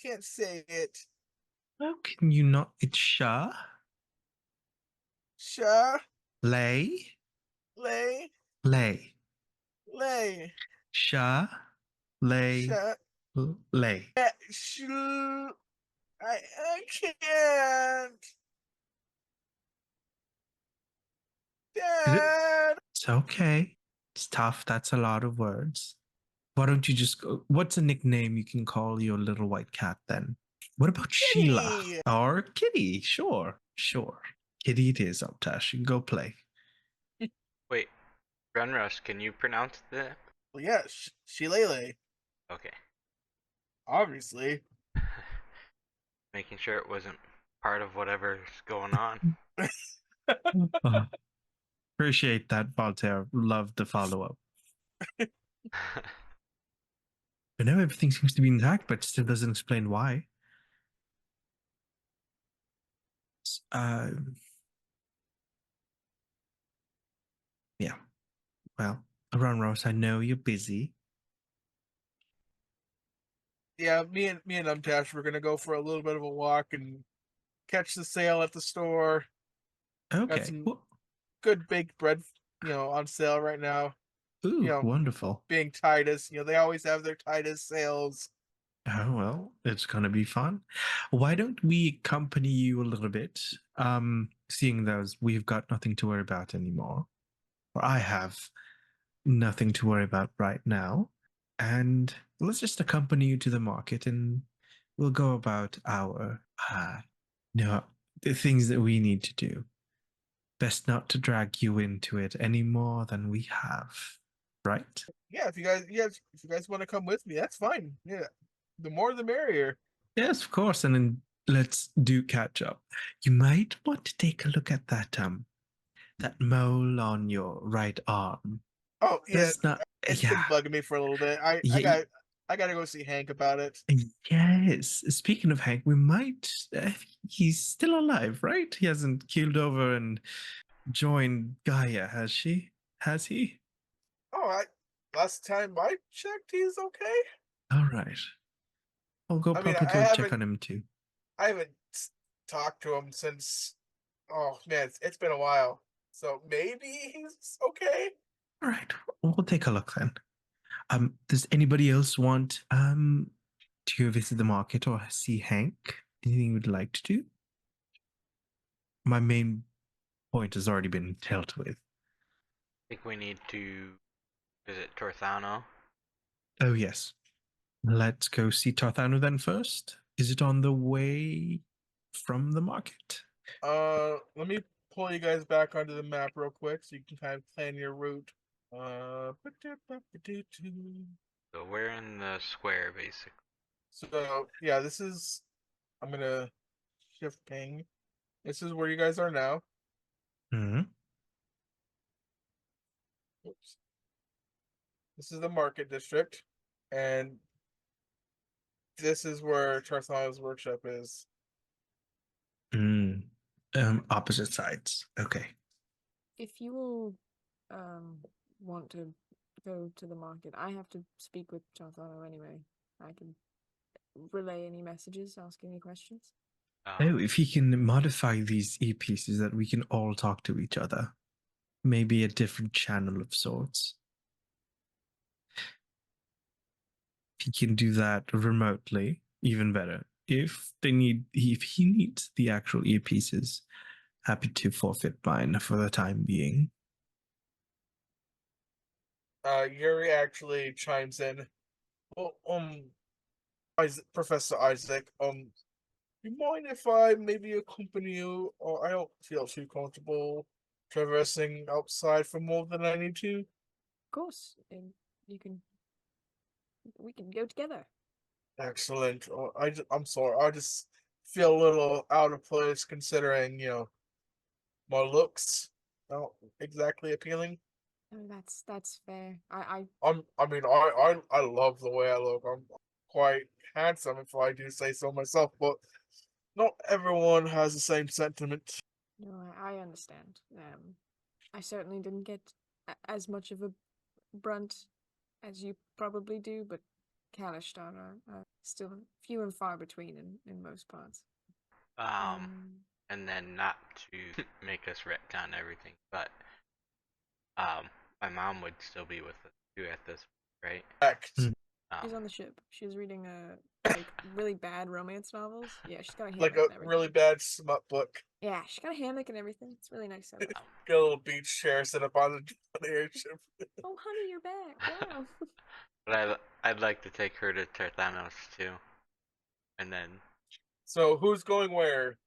can't say it. How can you not? It's Shah Sha Lay lay Lay lay Shah Lay sha Lay. shoo I can't. Dad. It's okay. It's tough. That's a lot of words. Why don't you just go? What's a nickname you can call your little white cat then? What about Sheila Kitty. or Kitty? Sure, sure. Kitty it is, Uptash. You can go play. Wait, Runrush, can you pronounce that? Well, yeah, Shillelagh, Okay. obviously. Making sure it wasn't part of whatever's going on. Oh, appreciate that, Voltaire. Love the follow up. I know everything seems to be intact, but still doesn't explain why. Uh, yeah. Well, Ron Rose, I know you're busy. Yeah, me and Umtash were gonna go for a little bit of a walk and catch the sale at the store. Got Okay. some Well, good baked bread, on sale right now. ooh, wonderful. Being Titus, they always have their Titus sales. Oh, well, it's going to be fun. Why don't we accompany you a little bit? Seeing those, we've got nothing to worry about anymore. Or I have nothing to worry about right now. And let's just accompany you to the market and we'll go about our, the things that we need to do. Best not to drag you into it any more than we have, right? Yeah, if you guys want to come with me, that's fine. Yeah, the more the merrier. Yes, of course. And then let's do catch up. You might want to take a look at that mole on your right arm. Oh yeah, That's not it's been yeah. bugging me for a little bit. Yeah, I gotta go see Hank about it. yes. Speaking of Hank, we might he's still alive, right? He hasn't keeled over and joined Gaia, has she? Has he? Oh, last time I checked, he's okay. All right. I'll go I mean, probably go check on him too. I haven't talked to him since. Oh man, it's been a while. So maybe he's okay. All right. We'll take a look then. Does anybody else want to go visit the market or see Hank? Anything you would like to do? My main point has already been dealt with. I think we need to visit Torthano. Oh yes. Let's go see Tarthano then first. Is it on the way from the market? Let me pull you guys back onto the map real quick so you can kind of plan your route. So we're in the square, basically. So yeah, this is. I'm gonna shift ping. This is where you guys are now. Hmm. Oops. This is the market district, and this is where Tarthana's workshop is. Mm. Opposite sides. Okay. If you will want to go to the market, I have to speak with Gianfano anyway. I can relay any messages, ask any questions. Oh, if he can modify these e-pieces that we can all talk to each other. Maybe a different channel of sorts. If he can do that remotely, even better. If he needs the actual earpieces, happy to forfeit mine for the time being. Yuri actually chimes in. Well, Professor Isaac, you mind if I maybe accompany you? Or I don't feel too comfortable traversing outside for more than I need to? Of course, and we can go together. Excellent. Oh, I'm sorry. I just feel a little out of place considering, my looks not exactly appealing. Oh, that's fair. I I love the way I look. I'm quite handsome if I do say so myself, but not everyone has the same sentiment. no, I understand. I certainly didn't get as much of a brunt as you probably do, but Kalishtar are still few and far between in most parts. And then not to make us retcon everything, but my mom would still be with us too at this, right? Correct. Mm. She's on the ship. She was reading like really bad romance novels. Yeah, she's got a hammock Like a and everything. really bad smut book. Yeah, she's got a hammock and everything. It's really nice setup. Get a little beach chair set up on the airship. Oh, honey, you're back. Wow. But I'd like to take her to Tarthanos too, and then So who's going where?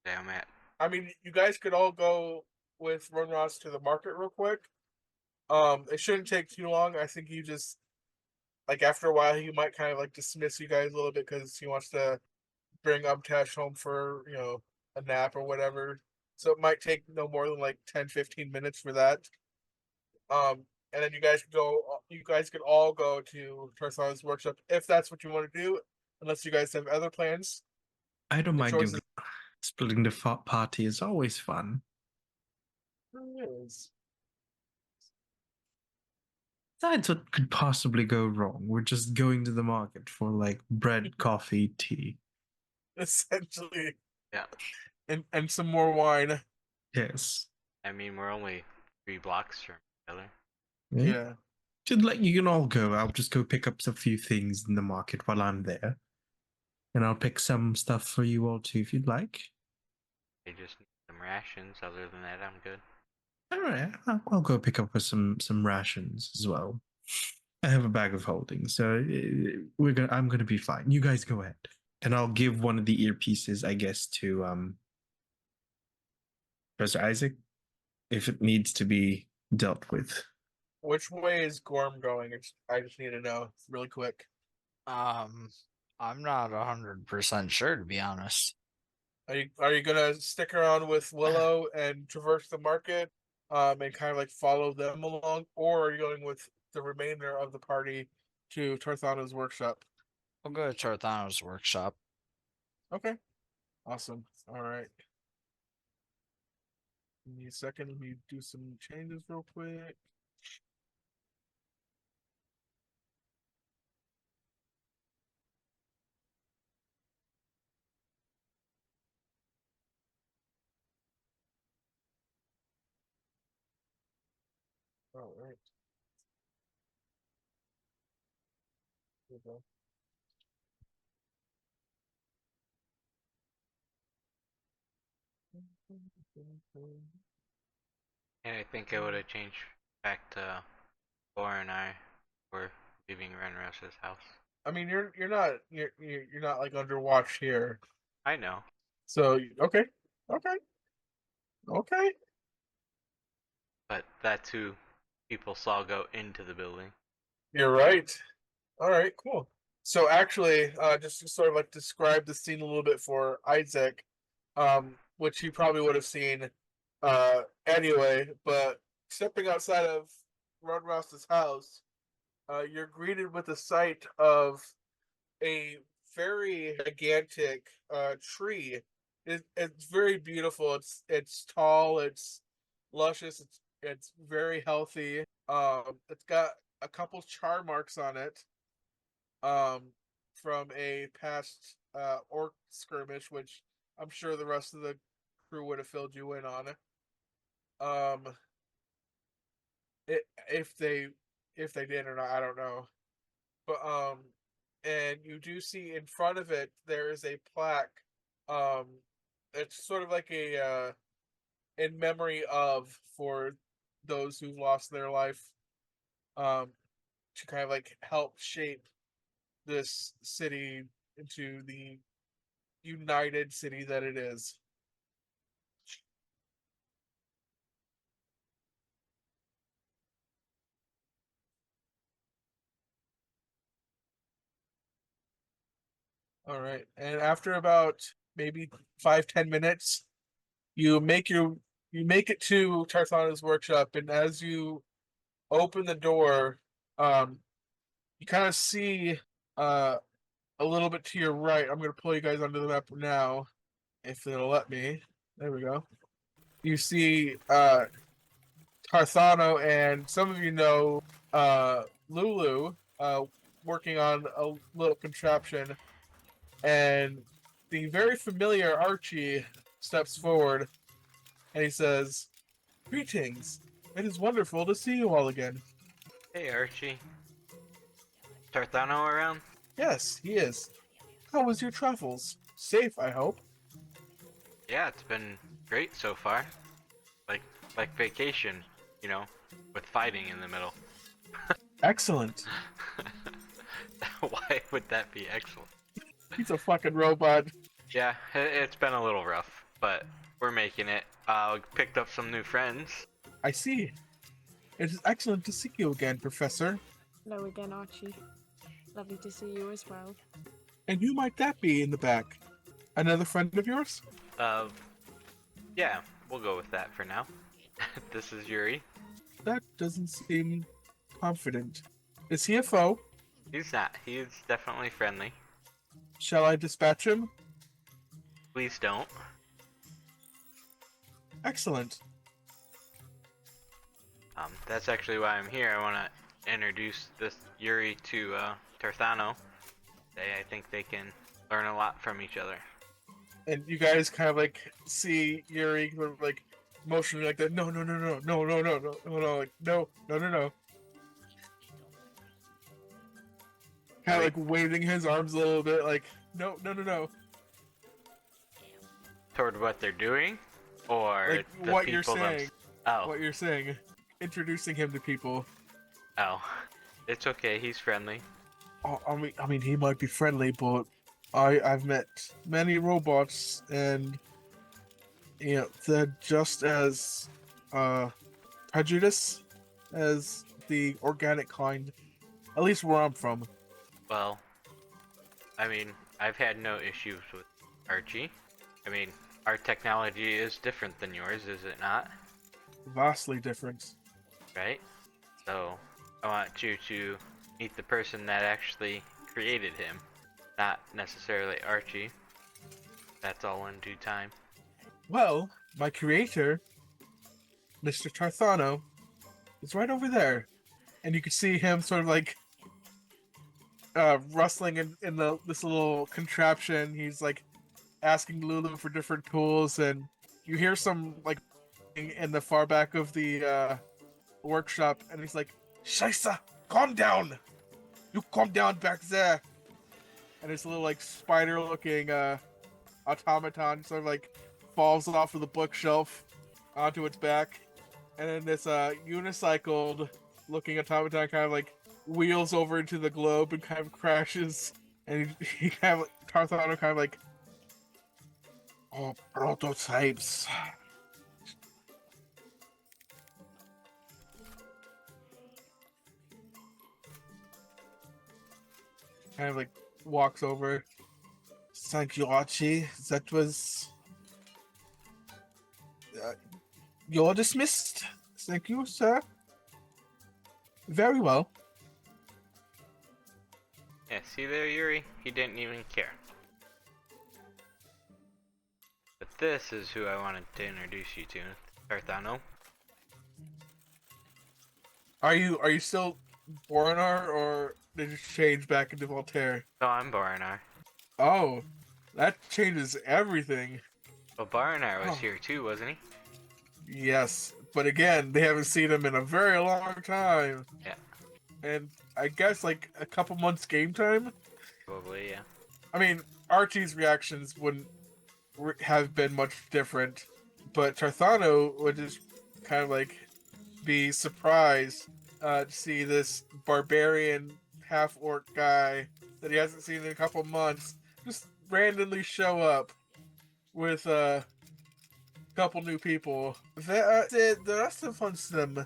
damn it. I mean, you guys could all go with Run Ross to the market real quick. It shouldn't take too long. I think you just like after a while he might kind of like dismiss you guys a little bit because he wants to bring Ubtash home for a nap or whatever. So it might take no more than like 10-15 minutes for that. And then you guys could go. You guys could all go to Tarthan's workshop if that's what you want to do. Unless you guys have other plans. I don't The mind choice doing splitting the party is always fun. is Besides, what could possibly go wrong? We're just going to the market for like bread, coffee, tea. essentially, Yeah. and some more wine. Yes. I mean, we're only 3 blocks from each other. Yeah. Just like you can all go. I'll just go pick up a few things in the market while I'm there. And I'll pick some stuff for you all too if you'd like. I just need some rations. Other than that, I'm good. All right, I'll go pick up with some rations as well. I have a bag of holding, so I'm gonna be fine. You guys go ahead, and I'll give one of the earpieces, I guess, to Professor Isaac if it needs to be dealt with. Which way is Gorm going? I just need to know really quick. I'm not 100% sure, to be honest. Are you gonna stick around with Willow and traverse the market, and kind of like follow them along, or are you going with the remainder of the party to Tarthana's workshop? I'll go to Tarthano's workshop. Okay, awesome. All right. Give me a second. Let me do some changes real quick. All right. Here we go. And I think I would have changed back to Laura and I were leaving Renros's house. I mean, you're not like under watch here. I know, So okay, okay, okay. but that's who people saw go into the building. You're right. All right, cool. So actually, just to sort of like describe the scene a little bit for Isaac, which he probably would have seen anyway, but stepping outside of Ron Ross's house, you're greeted with the sight of a very gigantic tree. It's very beautiful. It's tall. It's luscious. It's very healthy. It's got a couple char marks on it. From a past orc skirmish, which I'm sure the rest of the crew would have filled you in on. Um, it, if they did or not, I don't know. But and you do see in front of it there is a plaque. Um, it's sort of like a in memory of for those who've lost their life. To kind of like help shape this city into the united city that it is. All right. And after about maybe 5-10 minutes, you make it to Tarthana's workshop, and as you open the door, you kind of see a little bit to your right. I'm gonna pull you guys onto the map now, if it'll let me. There we go. You see Tarthano, and some of you know Lulu working on a little contraption, and the very familiar Archie steps forward and he says, "Greetings. It is wonderful to see you all again." Hey, Archie. Tarthano around? Yes, he is. How was your travels? Safe, I hope. Yeah, it's been great so far. Like vacation, you know, with fighting in the middle. Excellent. Why would that be excellent? He's a fucking robot. Yeah, it's been a little rough, but we're making it. Picked up some new friends. I see. It is excellent to see you again, Professor. Hello again, Archie. Lovely to see you as well. And who might that be in the back? Another friend of yours? Yeah, we'll go with that for now. This is Yuri. That doesn't seem confident. Is he a foe? He's not. He's definitely friendly. Shall I dispatch him? Please don't. Excellent. That's actually why I'm here. I want to introduce this Yuri to Tarthano. I think they can learn a lot from each other. And you guys kind of like see Yuri sort of like motioning like that. No, no, no, no, no, no, no, no, no, no, like no, no, no, no. Kind of like waving his arms a little bit, like no, no, no, no. Toward what they're doing, or Like the what people you're saying. Oh, What you're saying. Introducing him to people. oh, it's okay. He's friendly. Oh, I mean, he might be friendly, but I've met many robots, and you know they're just as prejudiced as the organic kind. At least where I'm from. Well, I mean, I've had no issues with Archie. I mean, our technology is different than yours, is it not? Vastly different. Right? So, I want you to meet the person that actually created him, not necessarily Archie. That's all in due time. Well, my creator, Mr. Tarthano, is right over there, and you can see him sort of like rustling in this little contraption. He's like asking Lulu for different tools, and you hear some like in the far back of the workshop, and he's like, "Scheisse, calm down! You calm down back there!" And this little like spider-looking automaton sort of like falls off of the bookshelf onto its back, and then this unicycled-looking automaton kind of like wheels over into the globe and kind of crashes, and he kind of Tarthano kind of like, "Oh, prototypes." Kind of like walks over. "Thank you, Archie. That was. You're dismissed. Thank you, sir." "Very well." Yeah, see there, Yuri? He didn't even care. But this is who I wanted to introduce you to, Tarthano. Are you still Borinar, or did you change back into Voltaire? No, I'm Barinar. Oh, that changes everything. Well, Barinar was Oh. here too, wasn't he? Yes, but again, they haven't seen him in a very long time. Yeah. And I guess like a couple months game time. Probably, yeah. I mean, Archie's reactions wouldn't have been much different, but Tarthano would just kind of like be surprised to see this barbarian half-orc guy that he hasn't seen in a couple months just randomly show up with a couple new people. Where the rest of them?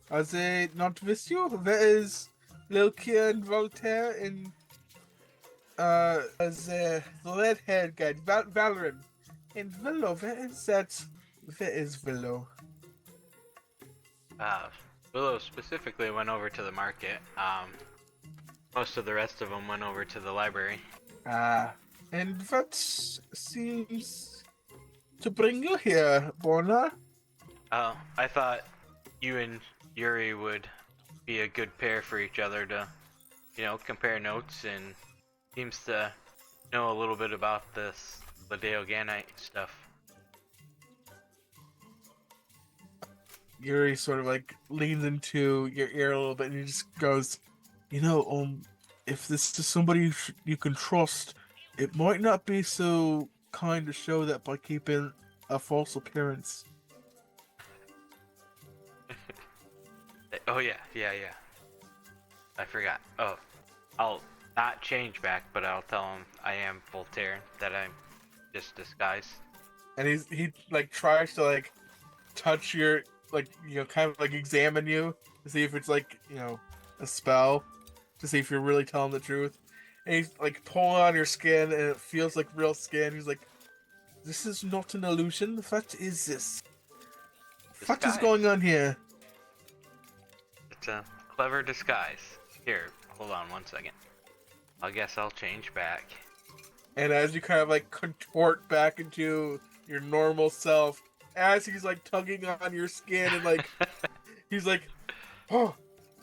Are they not with you? Where is Lilkia and Voltaire and the red-haired guy, Valoran. And Velo, where is Velo? Willow specifically went over to the market. Most of the rest of them went over to the library. And what seems to bring you here, Borna? Oh, I thought you and Yuri would be a good pair for each other to, compare notes, and seems to know a little bit about this Ladeoganite stuff. Yuri sort of like leans into your ear a little bit and he just goes, if this is somebody you can trust, it might not be so kind to show that by keeping a false appearance. Oh yeah. I forgot. Oh, I'll not change back, but I'll tell him I am Voltaire, that I'm just disguised. And he like tries to like touch your kind of like examine you to see if it's like a spell, to see if you're really telling the truth. And he's like pulling on your skin and it feels like real skin. He's like, this is not an illusion. What is this? What is Disguise. going on here? It's a clever disguise. Here, hold on 1 second. I guess I'll change back. And as you kind of like contort back into your normal self, as he's like tugging on your skin and like he's like, oh,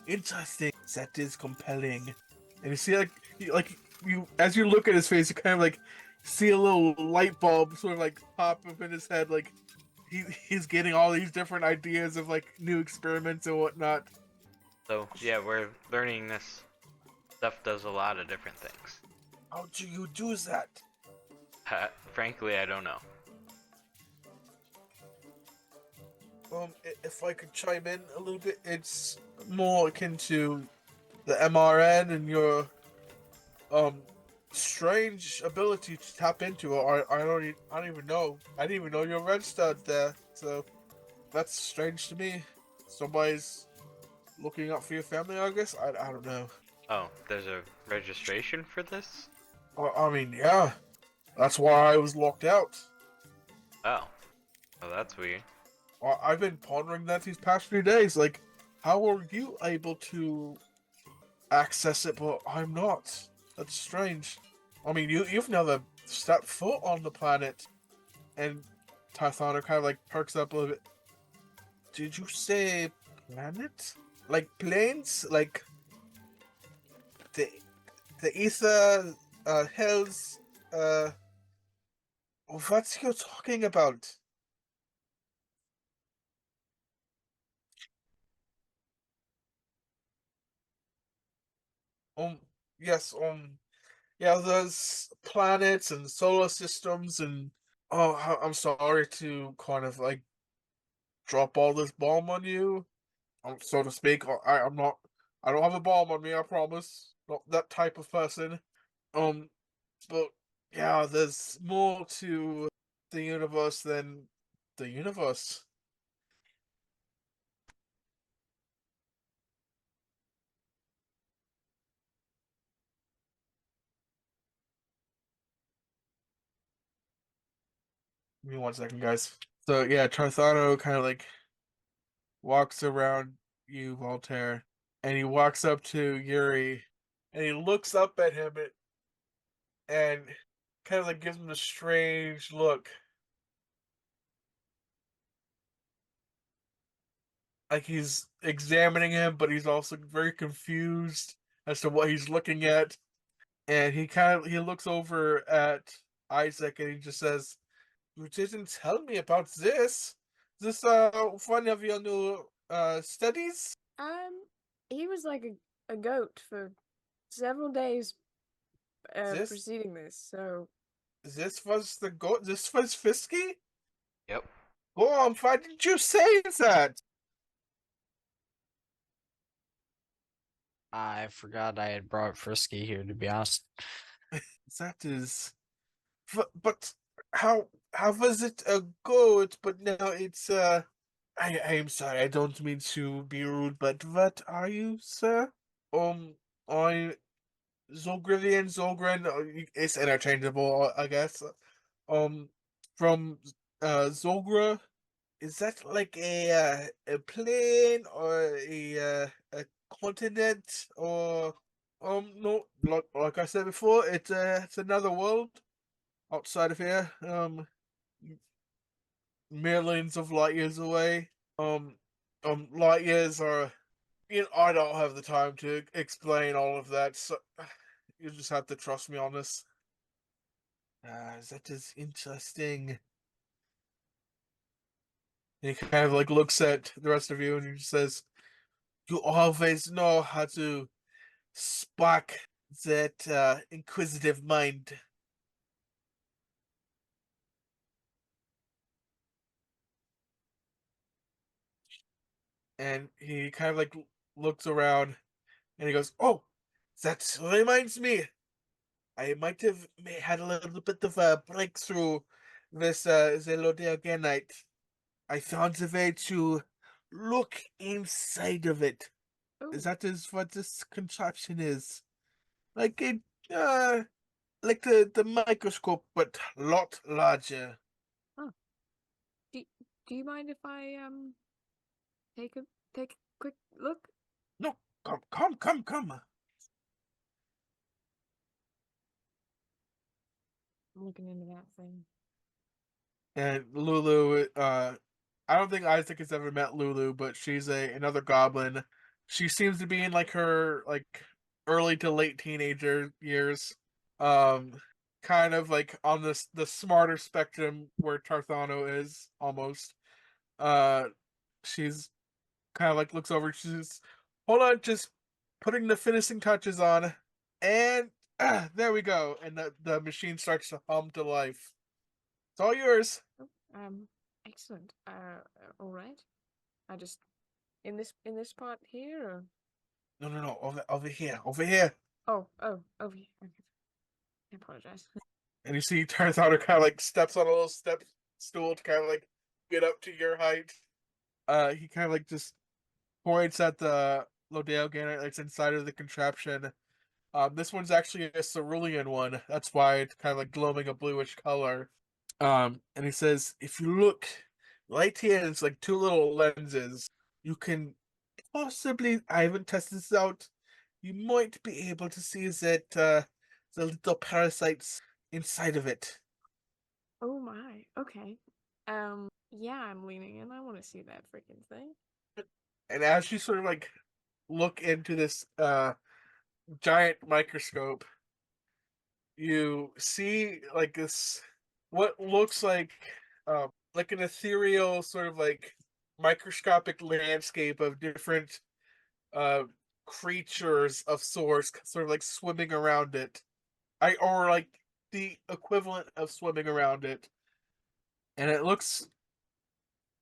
interesting. That is compelling. And you see you as you look at his face, you kind of like see a little light bulb sort of like pop up in his head, like he's getting all these different ideas of like new experiments and whatnot. So yeah, we're learning this stuff does a lot of different things. How do you do that? Frankly, I don't know. If I could chime in a little bit, it's more akin to the MRN and your strange ability to tap into it. I don't even know. I didn't even know you're registered there. So that's strange to me. Somebody's looking out for your family, I guess. I don't know. Oh, there's a registration for this? I mean, yeah. That's why I was locked out. Oh. Well, that's weird. I've been pondering that these past few days. Like, how are you able to access it, but I'm not? That's strange. I mean, you've never stepped foot on the planet. And Tarthana kind of like perks up a little bit. Did you say planet? Like planes? Like the ether, hills, what's you talking about? Um, yes, yeah, there's planets and solar systems and I'm sorry to kind of like drop all this bomb on you, so to speak. I'm not. I don't have a bomb on me. I promise. Not that type of person. Um, but yeah, there's more to the universe than the universe. Give me 1 second, guys. So yeah, Tarthano kind of like walks around you, Voltaire, and he walks up to Yuri, and he looks up at him and kind of like gives him a strange look. Like he's examining him, but he's also very confused as to what he's looking at. And he looks over at Isaac and he just says, "You didn't tell me about this. Is this one of your new studies?" He was like a goat for several days This preceding this, so this was the goat. This was Fisky. Yep. Go on, why didn't you say that? I forgot I had brought Frisky here, to be honest. That is, but how was it a goat? But now it's I am sorry. I don't mean to be rude, but what are you, sir? Um, I Zolgrivian, Zolgren, it's interchangeable, I guess. From Zolgra, is that like a plane or a continent or no, like I said before, it's another world outside of here. Millions of light years away. Light years are. I don't have the time to explain all of that, so you just have to trust me on this. That is interesting. And he kind of like looks at the rest of you and he says, "You always know how to spark that inquisitive mind." And he kind of like looks around and he goes, "Oh, that reminds me. I might have had a little bit of a breakthrough this Zelodea night. I found a way to look inside of it. Oh, That is what this contraption is. Like it, uh, like the microscope, but a lot larger." huh. Do, do you mind if I take a quick look? No, come. I'm looking into that thing. And Lulu, I don't think Isaac has ever met Lulu, but she's another goblin. She seems to be in like her like early to late teenager years. Um, kind of like on the smarter spectrum where Tarthano is almost. Uh, she's kind of like looks over. She's hold on, just putting the finishing touches on, and there we go. And the machine starts to hum to life. It's all yours. Oh, excellent. All right. I just in this part here. Or... No. Over here. Over here. Oh, over here. Okay. I apologize. And you see Tarzana kind of like steps on a little step stool to kind of like get up to your height. He kind of like just points at the Lodeo Gannett that's inside of the contraption. This one's actually a cerulean one. That's why it's kind of like glowing a bluish color. And he says, if you look right here, it's like two little lenses. You can possibly, I haven't tested this out, you might be able to see that the little parasites inside of it. Oh my. Okay. Yeah, I'm leaning in. I want to see that freaking thing. And as you sort of like look into this giant microscope, you see like this what looks like an ethereal sort of like microscopic landscape of different uh creatures of sorts sort of like swimming around it. Or like the equivalent of swimming around it. And it looks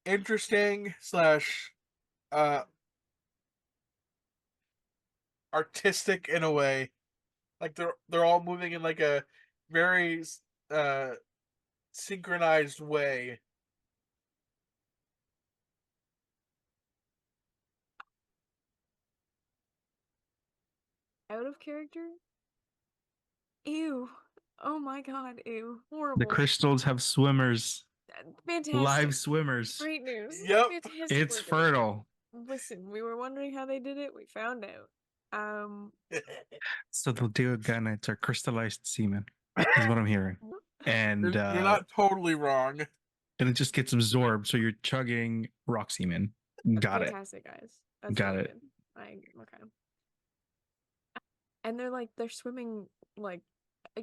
interesting slash uh artistic in a way. Like they're all moving in like a very uh synchronized way. Out of character? Ew. Oh my god, ew. The Horrible. crystals have swimmers, Fantastic. live swimmers. Great news. Yep. Fantastic. It's we're good. fertile. Listen, we were wondering how they did it. We found out. So the Deogonites are crystallized semen, is what I'm hearing. And You're not totally wrong. and it just gets absorbed, so you're chugging rock semen. Got it. fantastic, guys. That's Got really it. good. Okay. And they're swimming like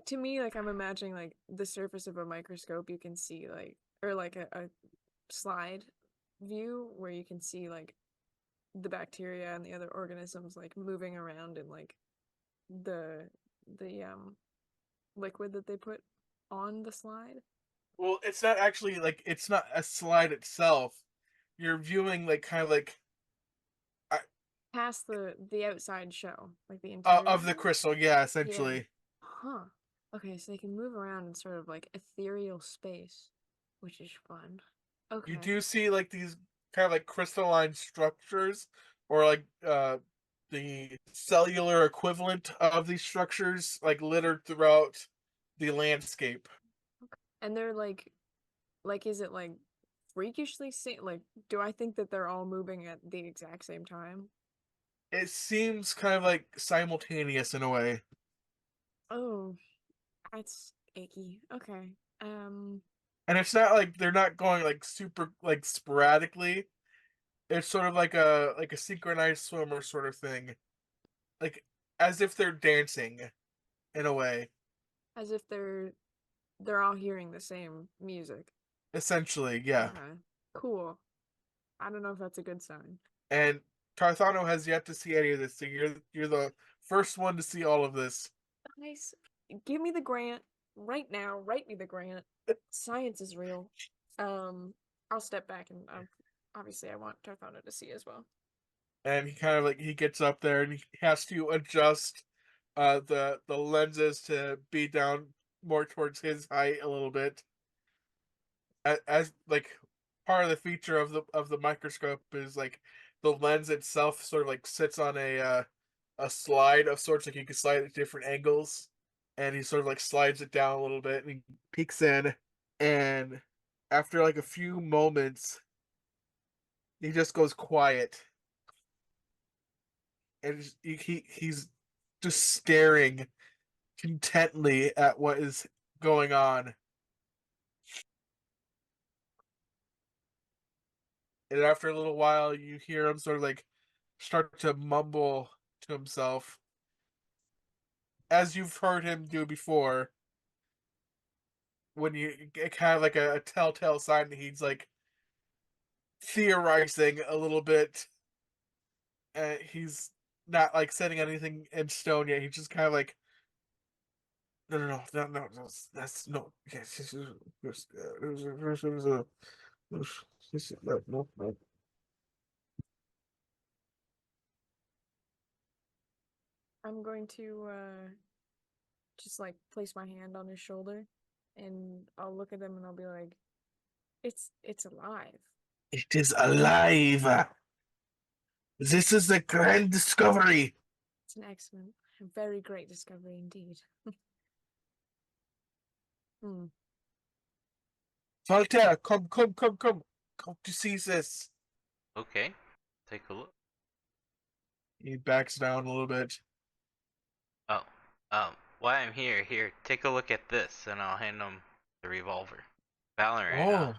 to me, like I'm imagining like the surface of a microscope you can see like or like a slide view where you can see like the bacteria and the other organisms like moving around in like the liquid that they put on the slide. Well, it's not actually like it's not a slide itself. You're viewing like kind of like Past the outside shell, like the interior of the crystal, yeah, essentially. Yeah. Huh. Okay, so they can move around in sort of like ethereal space, which is fun. Okay. You do see like these kind of like crystalline structures or like the cellular equivalent of these structures, like littered throughout the landscape. And they're like, is it like freakishly like, do I think that they're all moving at the exact same time? It seems kind of like simultaneous in a way. Oh, that's icky. Okay. And it's not like they're not going like super like sporadically. It's sort of like a synchronized swimmer sort of thing. Like as if they're dancing in a way. As if they're all hearing the same music. Essentially, yeah. Okay. Cool. I don't know if that's a good sign. And Tarthano has yet to see any of this, so you're the first one to see all of this. Nice. Give me the grant right now. Write me the grant. Science is real. I'll step back and obviously I want Tarthano to see as well. And he kind of like he gets up there and he has to adjust the lenses to be down more towards his height a little bit. As like part of the feature of the microscope is like the lens itself sort of like sits on a slide of sorts, like you can slide it at different angles, and he sort of like slides it down a little bit and he peeks in, and after like a few moments he just goes quiet, and he's just staring intently at what is going on. And after a little while you hear him sort of like start to mumble to himself, as you've heard him do before, when you get kind of like a telltale sign that he's like theorizing a little bit. He's not like setting anything in stone yet. He's just kind of like, no, that's no. Yes, no. I'm going to just like place my hand on his shoulder and I'll look at him and I'll be like, it's alive. It is alive. This is a grand discovery. It's an excellent, very great discovery indeed. Hmm. Voltaire, come to see this. Okay, take a look. He backs down a little bit. Oh, while I'm here, take a look at this, and I'll hand him the revolver. Valorant Oh,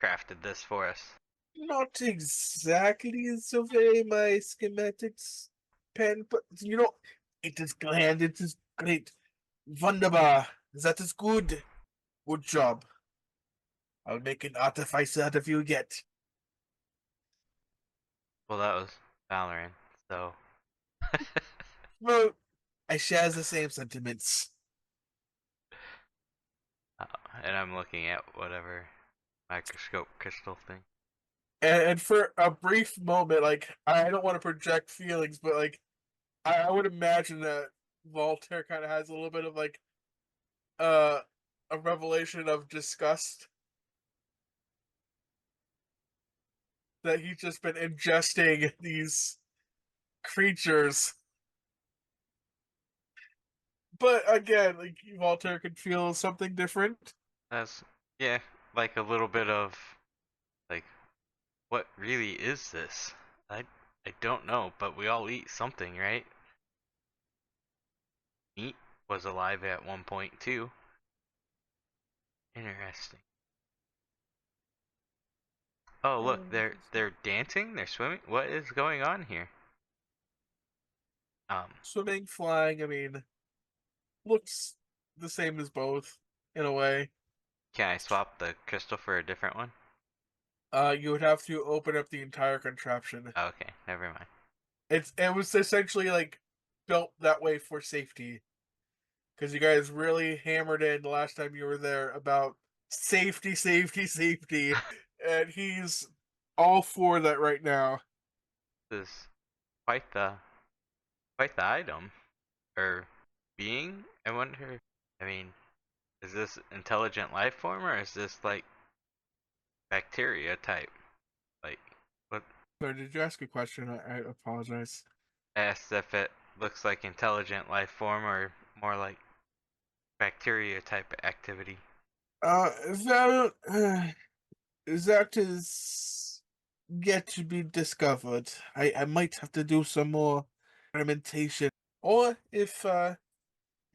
crafted this for us. not exactly the way my schematics pen, but it is grand, it is great. Wunderbar. That is good. Good job. I'll make an artificer out of you yet. Well, that was Valorant, so. Well, I share the same sentiments. Uh, and I'm looking at whatever microscope crystal thing. And for a brief moment, like, I don't want to project feelings, but like, I would imagine that Voltaire kind of has a little bit of like uh, a revelation of disgust that he's just been ingesting these creatures. But again, like Voltaire could feel something different. That's, yeah, like a little bit of, like, what really is this? I don't know, but we all eat something, right? Meat was alive at one point too. Interesting. Oh, look, Very they're interesting. dancing, they're swimming. What is going on here? Swimming, flying, I mean, looks the same as both in a way. Can I swap the crystal for a different one? You would have to open up the entire contraption. Okay, never mind. It was essentially like built that way for safety, because you guys really hammered in the last time you were there about safety, safety, and he's all for that right now. This is quite the item or being. I wonder. I mean, is this intelligent life form or is this like bacteria type? Like what? So did you ask a question? I apologize. I asked if it looks like intelligent life form or more like bacteria type activity. That that is yet to be discovered. I might have to do some more experimentation, or if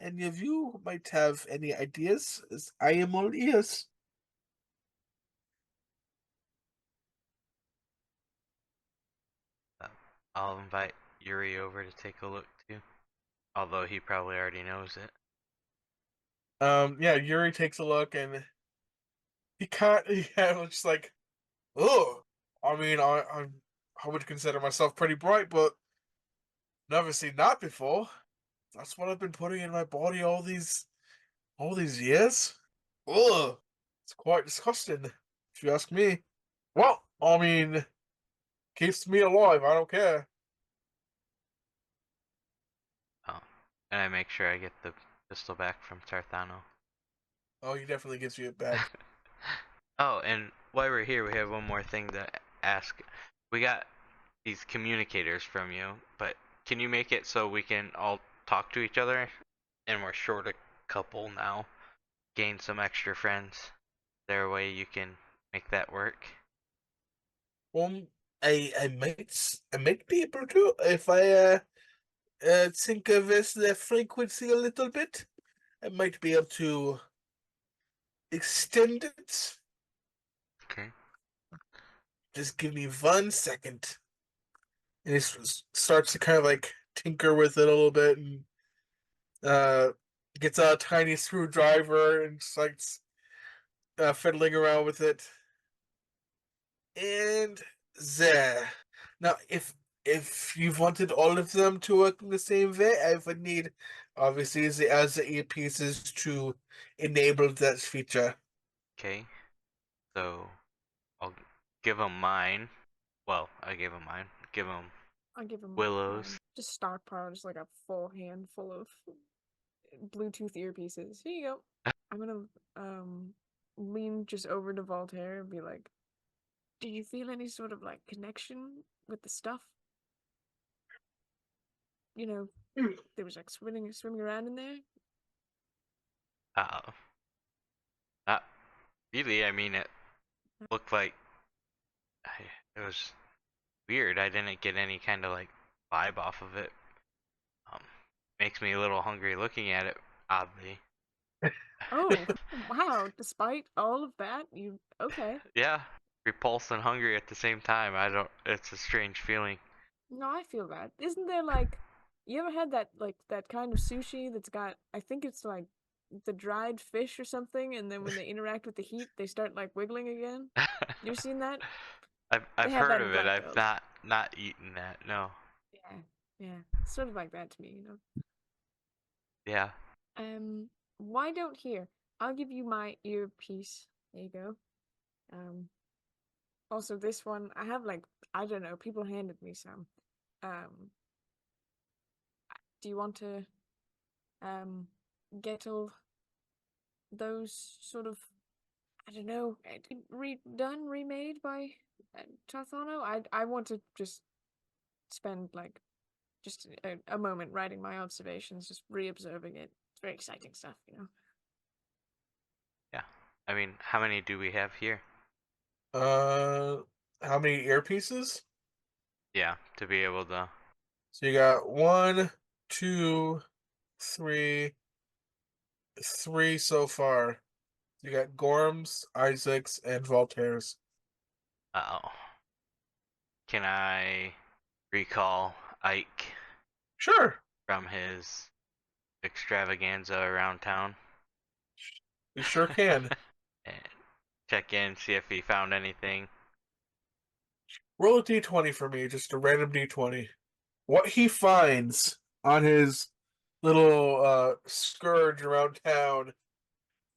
any of you might have any ideas, I am all ears. Uh, I'll invite Yuri over to take a look too, although he probably already knows it. Yeah, Yuri takes a look and he can't. Yeah, just like, oh, I mean, I would consider myself pretty bright, but never seen that before. That's what I've been putting in my body all these years. Ugh, it's quite disgusting, if you ask me. Well, I mean, keeps me alive. I don't care. Oh, and I make sure I get the pistol back from Tarthano. Oh, he definitely gives you it back. Oh, and while we're here, we have one more thing to ask. We got these communicators from you, but can you make it so we can all talk to each other? And we're short a couple now. Gain some extra friends. Is there a way you can make that work? Well, I might be able to if I think of this the frequency a little bit. I might be able to extend it. Okay. Just give me 1 second. And he starts to kind of like tinker with it a little bit and uh gets a tiny screwdriver and starts fiddling around with it. And there. Now, if you've wanted all of them to work in the same way, I would need obviously the other earpieces to enable that feature. Okay. So I'll give them mine. Well, I gave them mine. Give them I'll give him Willow's. mine. Just stockpile just like a full handful of Bluetooth earpieces. Here you go. I'm gonna lean just over to Voltaire and be like, "Did you feel any sort of like connection with the stuff? You know, there was like swimming around in there." Uh, not really. I mean, it looked like it was weird. I didn't get any kind of like vibe off of it. Um, makes me a little hungry looking at it. Oddly. Oh, wow! Despite all of that, you okay? Yeah, repulsed and hungry at the same time. I don't. It's a strange feeling. No, I feel that. Isn't there like, you ever had that like that kind of sushi that's got, I think it's like the dried fish or something, and then when they interact with the heat, they start like wiggling again? You ever seen that? They I've have heard that in of it. Black I've Girls. not eaten that. No. Yeah, yeah, sort of like that to me, you know. Yeah. Why don't here? I'll give you my earpiece. There you go. Um, Also this one, I have like, I don't know, people handed me some. Um, do you want to get all those sort of, I don't know, redone, remade by Tarthano? I want to just spend like just a moment writing my observations, just re-observing it. It's very exciting stuff, you know. Yeah. I mean, how many do we have here? Uh, how many earpieces? Yeah, to be able to. So you got one, two, three, three so far. You got Gorham's, Isaac's, and Voltaire's. Oh. Can I recall Ike Sure, from his extravaganza around town? you sure can. And check in, see if he found anything. Roll a d20 for me, just a random d20. What he finds on his little scourge around town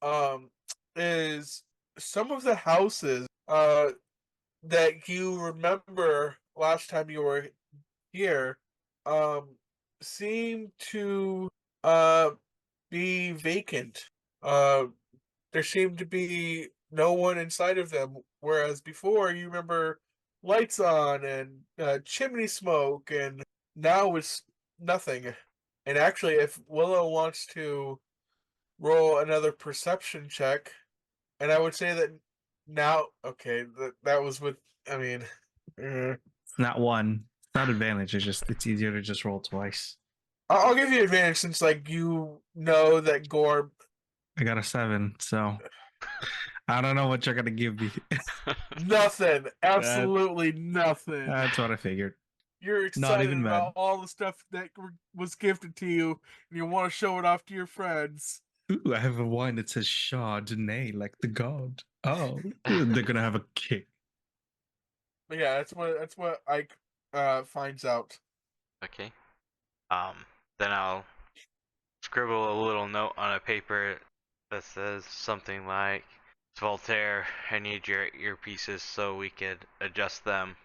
um is some of the houses that you remember last time you were here um seem to uh be vacant. There seemed to be no one inside of them, whereas before you remember lights on and chimney smoke and now it's nothing. And actually, if Willow wants to roll another perception check, and I would say that now, okay, that was with, I mean, It's not one. It's not advantage. It's easier to just roll twice. I'll give you advantage since like you know that Gorb. I got a 7, so I don't know what you're gonna give me. Nothing, absolutely nothing. That's what I figured. You're Not excited even mad. about all the stuff that was gifted to you, and you want to show it off to your friends. Ooh, I have a wine that says Chardonnay, like the god. Oh, they're gonna have a kick. But yeah, that's what Ike finds out. Okay. Then I'll scribble a little note on a paper that says something like, "It's Voltaire, I need your earpieces so we could adjust them."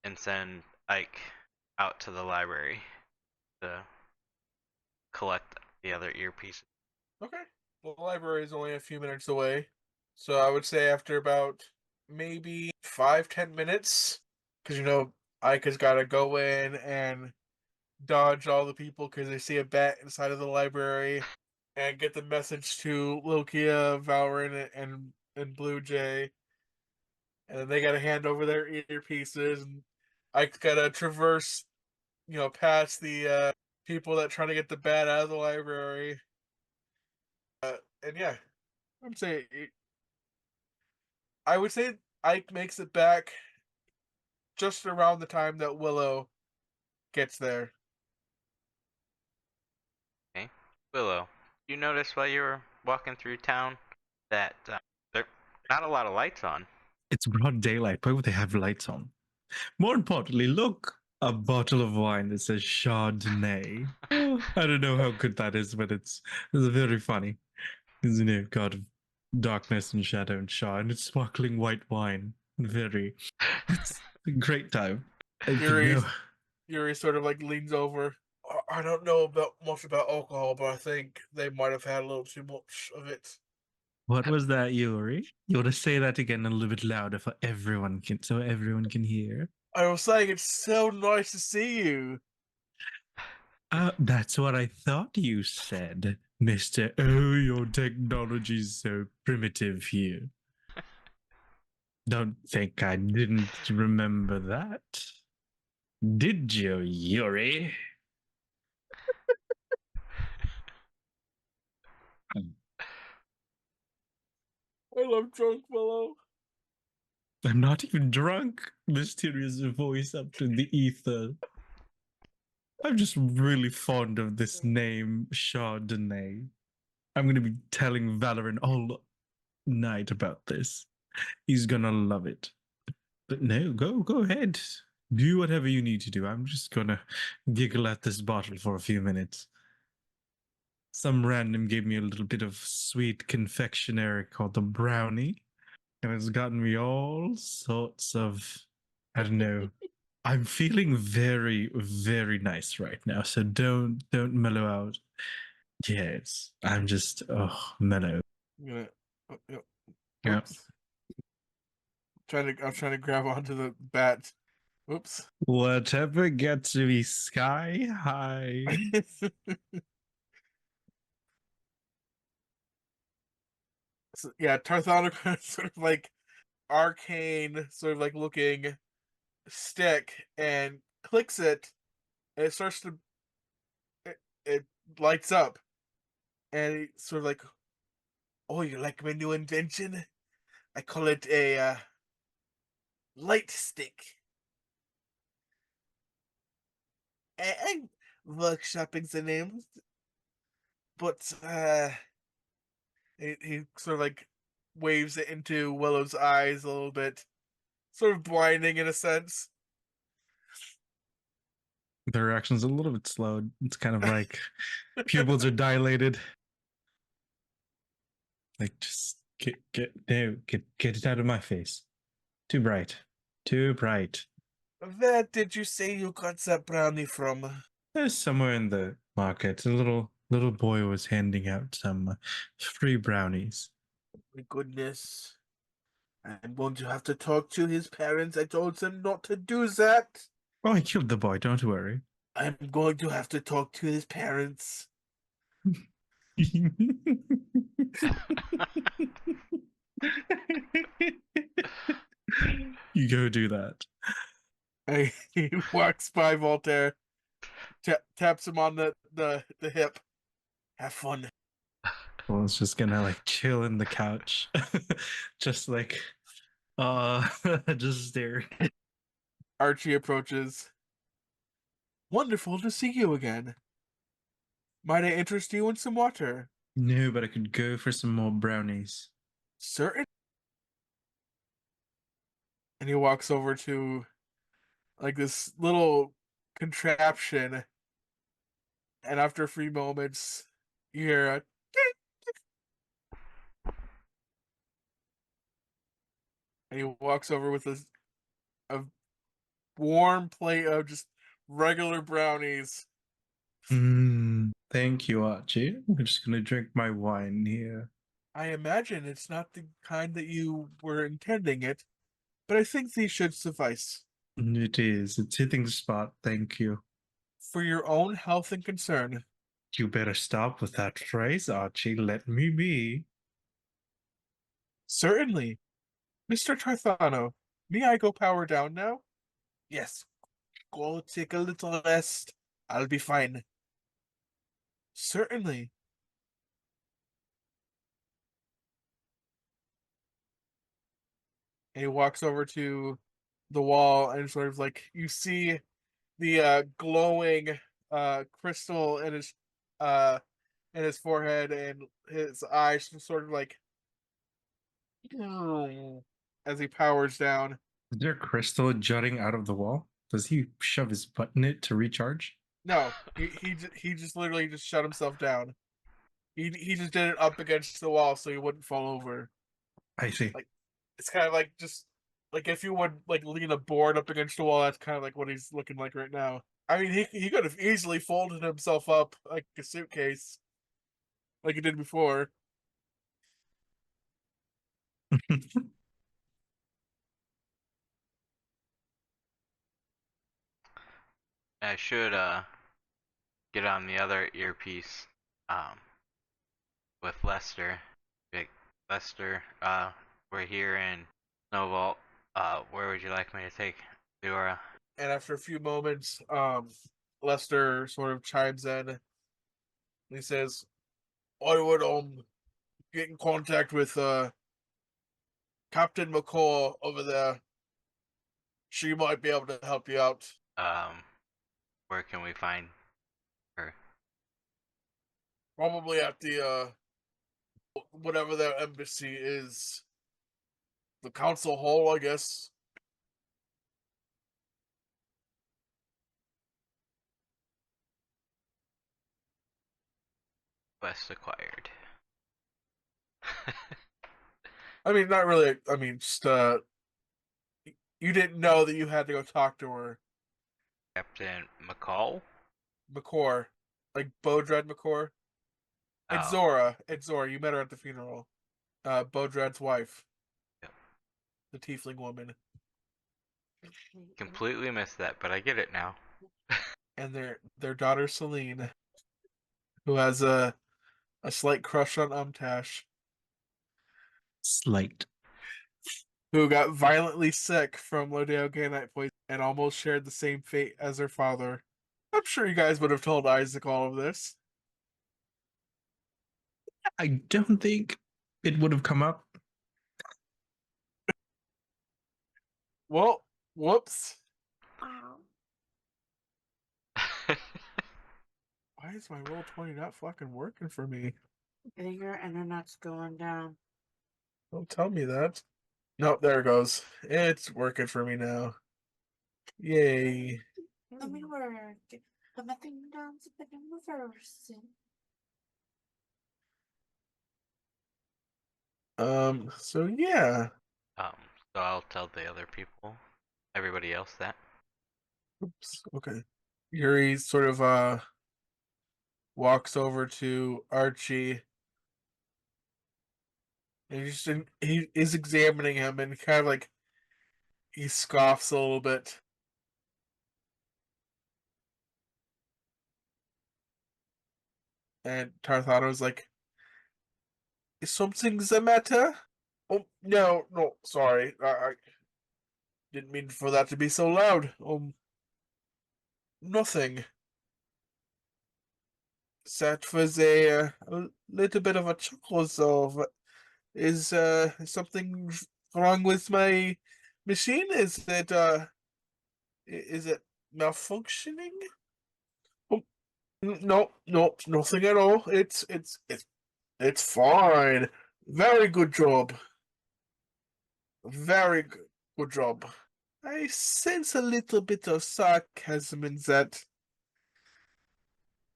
And send Ike out to the library to collect the other earpieces. Okay. Well, the library is only a few minutes away, so I would say after about maybe 5-10 minutes, because Ike has got to go in and dodge all the people because they see a bat inside of the library, and get the message to Lokia, Valorant, and Blue Jay, and then they got to hand over their earpieces, and Ike's got to traverse, past the people that trying to get the bat out of the library. And yeah, I'm saying I would say Ike makes it back just around the time that Willow gets there. Okay. Willow, you notice while you were walking through town that there not a lot of lights on. It's broad daylight. Why would they have lights on? More importantly, look, a bottle of wine that says Chardonnay. Oh, I don't know how good that is, but it's very funny. Because, god of darkness and shadow and Char, and it's sparkling white wine. It's a great time. Yuri sort of like leans over. I don't know much about alcohol, but I think they might have had a little too much of it. What was that, Yuri? You want to say that again a little bit louder so everyone can hear? I was saying it's so nice to see you. That's what I thought you said, Mister. Oh, your technology's so primitive here. Don't think I didn't remember that. Did you, Yuri? I love drunk Willow. I'm not even drunk. Mysterious voice up to the ether. I'm just really fond of this name, Chardonnay. I'm going to be telling Valorant all night about this. He's going to love it. But no, go ahead. Do whatever you need to do. I'm just going to giggle at this bottle for a few minutes. Some random gave me a little bit of sweet confectionery called the brownie. And it's gotten me all sorts of, I don't know. I'm feeling very, very nice right now. So don't mellow out. Yes, I'm just mellow. I'm gonna. Yep. Yeah. Oops. I'm trying to grab onto the bat. Oops. Whatever gets me sky high. So, yeah, Tarthonic sort of like arcane, sort of like looking stick, and clicks it, and it starts to. It lights up, and it's sort of like, oh, you like my new invention? I call it a light stick. I'm workshopping the name, but he sort of like waves it into Willow's eyes a little bit, sort of blinding in a sense. The reaction's a little bit slowed. It's kind of like pupils are dilated. Like just get it out of my face. Too bright. Too bright. Where did you say you got that brownie from? There's somewhere in the market. A little boy was handing out some free brownies. My goodness. And won't you have to talk to his parents? I told them not to do that. Oh, I killed the boy. Don't worry. I'm going to have to talk to his parents. You go do that. He walks by Voltaire, taps him on the hip. Have fun. Well, it's just gonna like chill in the couch, just like, just stare. Archie approaches. Wonderful to see you again. Might I interest you in some water? No, but I could go for some more brownies. Certain. And he walks over to like this little contraption, and after a few moments, you hear a and he walks over with a warm plate of just regular brownies. Thank you, Archie. I'm just gonna drink my wine here. I imagine it's not the kind that you were intending it, but I think these should suffice. It is. It's hitting the spot. Thank you. For your own health and concern. You better stop with that phrase, Archie. Let me be. Certainly. Mr. Tarthano, may I go power down now? Yes. Go take a little rest. I'll be fine. Certainly. And he walks over to the wall and sort of like you see the glowing crystal uh in his forehead, and his eyes sort of like as he powers down. Is there crystal jutting out of the wall? Does he shove his butt in it to recharge? No, he just literally just shut himself down. He just did it up against the wall so he wouldn't fall over. I see. Like it's kind of like just like if you would like lean a board up against the wall, that's kind of like what he's looking like right now. I mean, he could have easily folded himself up like a suitcase, like he did before. I should get on the other earpiece with Lester. Like, Lester, we're here in Snow Vault. Where would you like me to take Leora? And after a few moments, Lester sort of chimes in. And he says, "I would get in contact with Captain McCall over there. She might be able to help you out." Where can we find her? Probably at the whatever their embassy is, the council hall, I guess. Quest acquired. I mean, not really. I mean, just you didn't know that you had to go talk to her, Captain McCall? McCore, like Bodred McCore. It's Oh, Zora. It's Zora. You met her at the funeral. Bodred's wife, yep. the tiefling woman, Completely missed that, but I get it now. and their daughter Celine, who has a slight crush on Umtash, Slight. who got violently sick from Lodeo Ganite poison and almost shared the same fate as her father. I'm sure you guys would have told Isaac all of this. I don't think it would have come up. Well, whoops. Wow. Why is my Roll20 not fucking working for me? I think your internet's going down. Don't tell me that. Nope, there it goes. It's working for me now. Yay. Let me work. Put my thing down to put in reverse. So yeah. So I'll tell the other people, everybody else that. Oops, okay. Yuri sort of walks over to Archie, and he is examining him, and kind of like he scoffs a little bit. And Tarthano's like, is something the matter? Oh, no, no, sorry. I didn't mean for that to be so loud. Nothing. That was a little bit of a chuckle, though. Is something wrong with my machine? Is it malfunctioning? Oh, no, no, nothing at all. It's fine. Very good job. Very good job. I sense a little bit of sarcasm in that.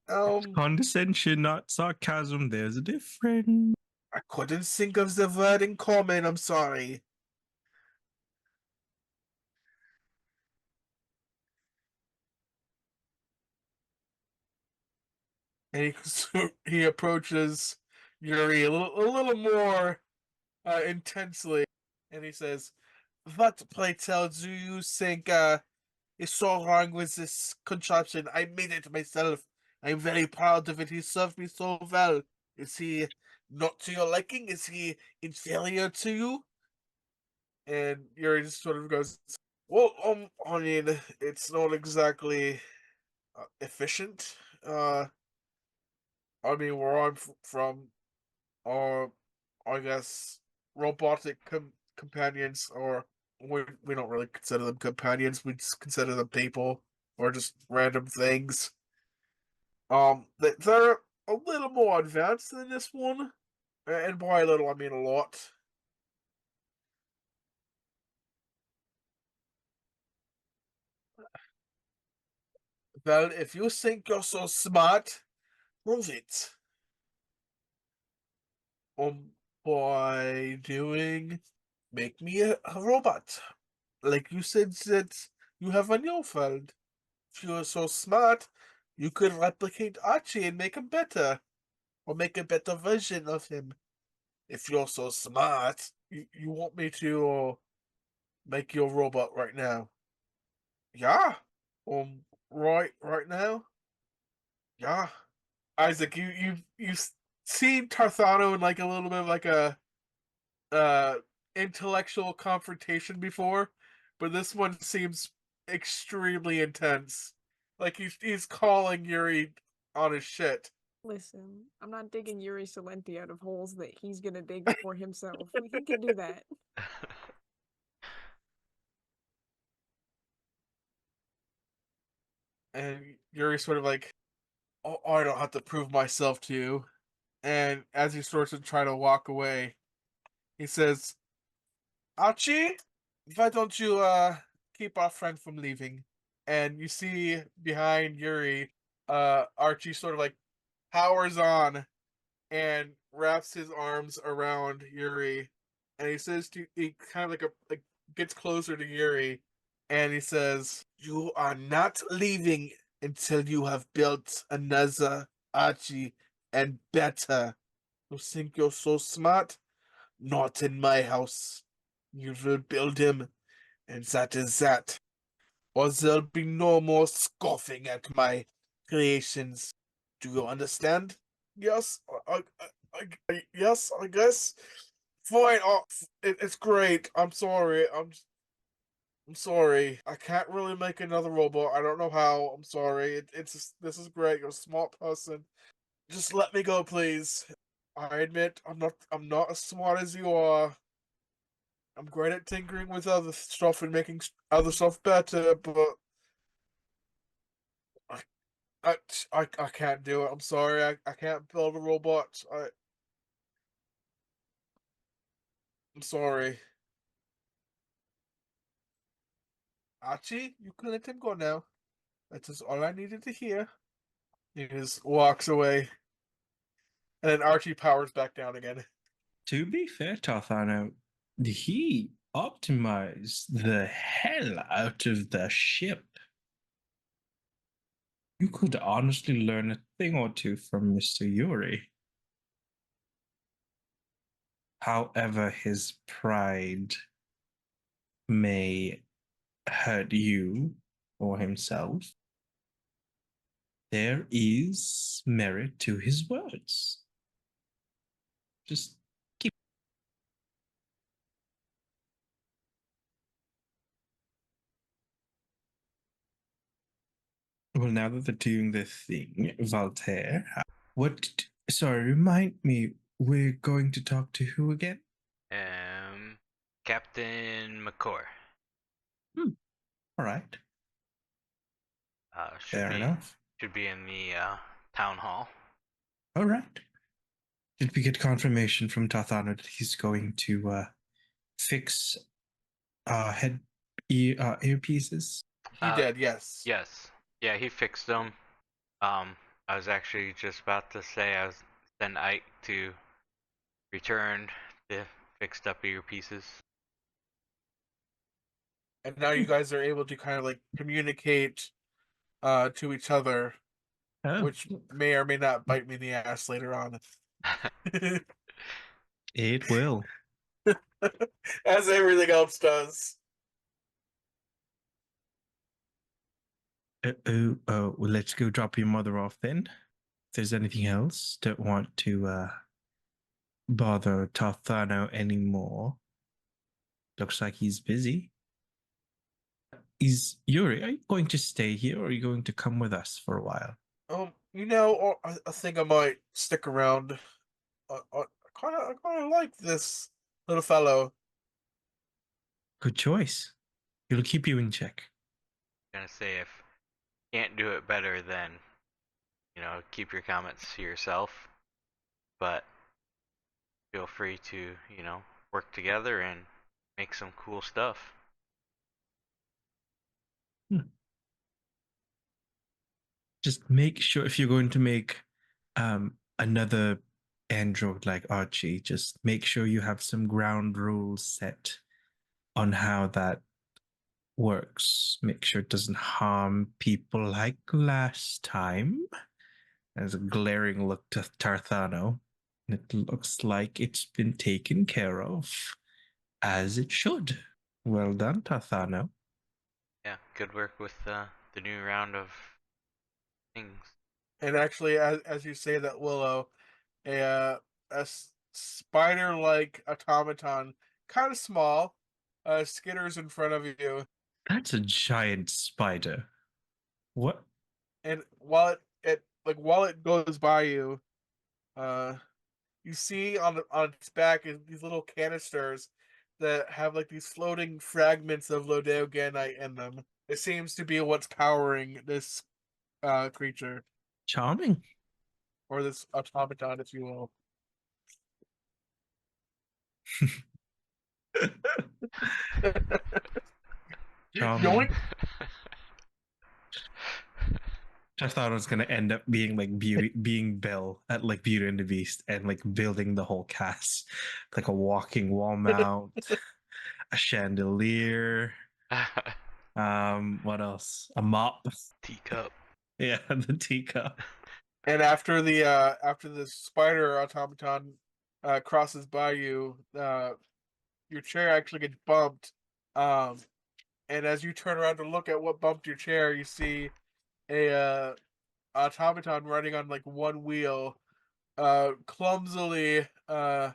Condescension, not sarcasm. There's a difference. I couldn't think of the word in common. I'm sorry. And he approaches Yuri a little more intensely, and he says, "What, pray tell, do you think is so wrong with this contraption? I made it myself. I'm very proud of it. He served me so well. Is he not to your liking? Is he inferior to you?" And Yuri just sort of goes, "Well, I mean, it's not exactly efficient. I mean, where I'm from, are, I guess, robotic companions, or we don't really consider them companions. We just consider them people or just random things. They're a little more advanced than this one, and by a little I mean a lot. Well, if you think you're so smart, prove it. Um, by doing, make me a robot, like you said that you have on your field. If you're so smart, you could replicate Archie and make him better, or make a better version of him. If you're so smart, you want me to make your robot right now? Yeah. Right now? Yeah. Isaac, you've seen Tarthano in like a little bit of like a uh intellectual confrontation before, but this one seems extremely intense. Like he's calling Yuri on his shit. Listen, I'm not digging Yuri Salenti out of holes that he's gonna dig for himself. He can do that. And Yuri's sort of like, oh, I don't have to prove myself to you. And as he starts to try to walk away, he says, Archie, why don't you keep our friend from leaving? And you see behind Yuri, Archie sort of like powers on and wraps his arms around Yuri, and he says to he kind of like gets closer to Yuri, and he says, "You are not leaving until you have built another Archie and better. You think you're so smart? Not in my house. You will build him, and that is that. Or there'll be no more scoffing at my creations. Do you understand?" Yes, yes, I guess. Fine. It's great. I'm sorry. I'm sorry. I can't really make another robot. I don't know how. I'm sorry. This is great. You're a smart person. Just let me go, please. I admit I'm not as smart as you are. I'm great at tinkering with other stuff and making other stuff better, but I I I can't do it. I'm sorry. I can't build a robot. I'm sorry. Archie, you can let him go now. That is all I needed to hear. He just walks away, and then Archie powers back down again. To be fair, Tarthano, he optimized the hell out of the ship. You could honestly learn a thing or two from Mr. Yuri. However, his pride may hurt you or himself. there is merit to his words. Just keep. Well, now that they're doing their thing, Voltaire, what? Sorry, remind me, we're going to talk to who again? Captain McCore. All right, Should fair be enough. should be in the town hall. All right. Did we get confirmation from Tathano that he's going to fix earpieces? He did, yes. Yes. Yeah, he fixed them. I was actually just about to say I was send Ike to return the fixed up earpieces. And now you guys are able to kind of like communicate to each other, Oh, which may or may not bite me in the ass later on. it will. As everything else does. Well, let's go drop your mother off then. If there's anything else, don't want to bother Tathano anymore. Looks like he's busy. Is Yuri, are you going to stay here or are you going to come with us for a while? I think I might stick around. I kind of like this little fellow. Good choice. It'll keep you in check. Gonna say if you can't do it better, then keep your comments to yourself. But feel free to work together and make some cool stuff. Just make sure if you're going to make another android like Archie, just make sure you have some ground rules set on how that works. Make sure it doesn't harm people like last time. As a glaring look to Tarthano. It looks like it's been taken care of as it should. Well done, Tarthano. Yeah, good work with the new round of things. And actually, as you say that, Willow, a spider-like automaton, kind of small, skitters in front of you, That's a giant spider. What? and while it goes by you, uh, you see on its back is these little canisters that have like these floating fragments of Lodeoganite in them. It seems to be what's powering this creature, Charming. or this automaton, if you will. Charming. Yoink! I thought it was gonna end up being like being Bill at like Beauty and the Beast, and like building the whole cast, like a walking wall mount, a chandelier. What else? A mop. Teacup. Yeah, the teacup. And after the spider automaton crosses by you, your chair actually gets bumped. And as you turn around to look at what bumped your chair, you see a automaton running on like one wheel, clumsily, kind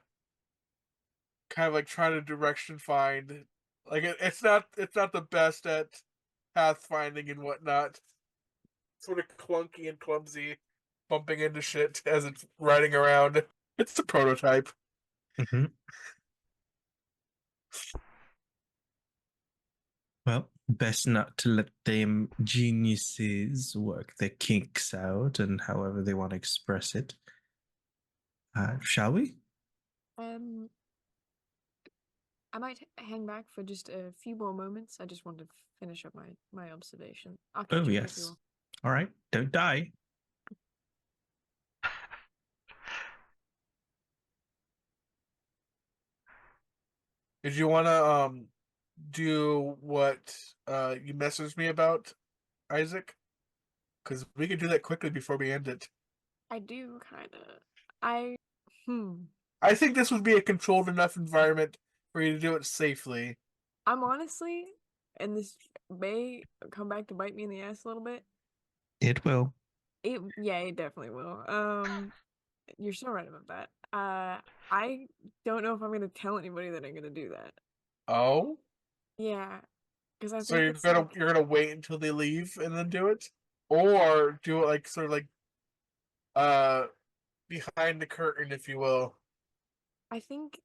of like trying to direction find. Like it's not the best at path finding and whatnot. Sort of clunky and clumsy, bumping into shit as it's riding around. It's a prototype. Mm-hmm. Well, best not to let them geniuses work their kinks out and however they want to express it. Shall we? I might hang back for just a few more moments. I just want to finish up my observation. I'll catch Oh, up with yes. you all. All right. Don't die. Did you want to do what you messaged me about, Isaac? Because we could do that quickly before we end it. I do kind of. I I think this would be a controlled enough environment for you to do it safely. I'm honestly, and this may come back to bite me in the ass a little bit. It will. it definitely will. You're so right about that. I don't know if I'm gonna tell anybody that I'm gonna do that. Oh, Yeah, because I so think it's like you're gonna wait until they leave and then do it, or do it like sort of like uh behind the curtain, if you will. I think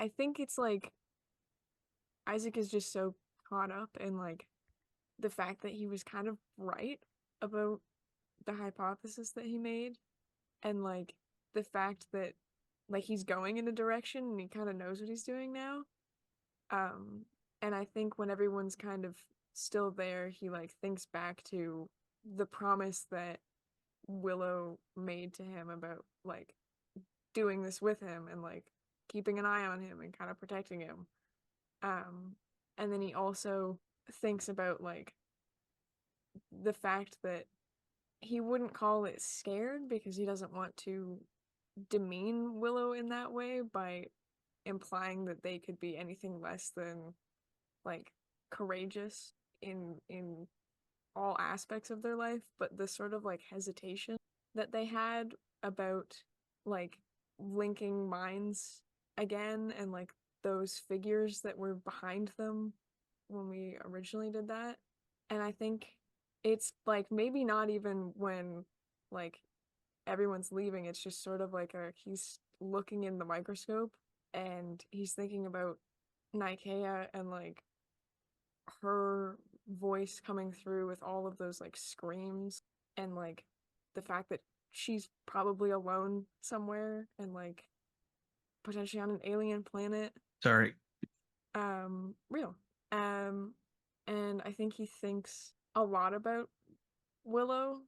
I think it's like Isaac is just so caught up in like the fact that he was kind of right about the hypothesis that he made, and like the fact that like he's going in a direction and he kind of knows what he's doing now. Um, and I think when everyone's kind of still there, he like thinks back to the promise that Willow made to him about like doing this with him and like keeping an eye on him and kind of protecting him. Um, and then he also thinks about like the fact that he wouldn't call it scared because he doesn't want to demean Willow in that way by implying that they could be anything less than like courageous in all aspects of their life, but the sort of like hesitation that they had about like linking minds again and like those figures that were behind them when we originally did that. And I think it's like maybe not even when like everyone's leaving, it's just sort of like he's looking in the microscope and he's thinking about Nikea and like her voice coming through with all of those like screams and like the fact that she's probably alone somewhere and like potentially on an alien planet. Sorry. Real. And I think he thinks a lot about Willow.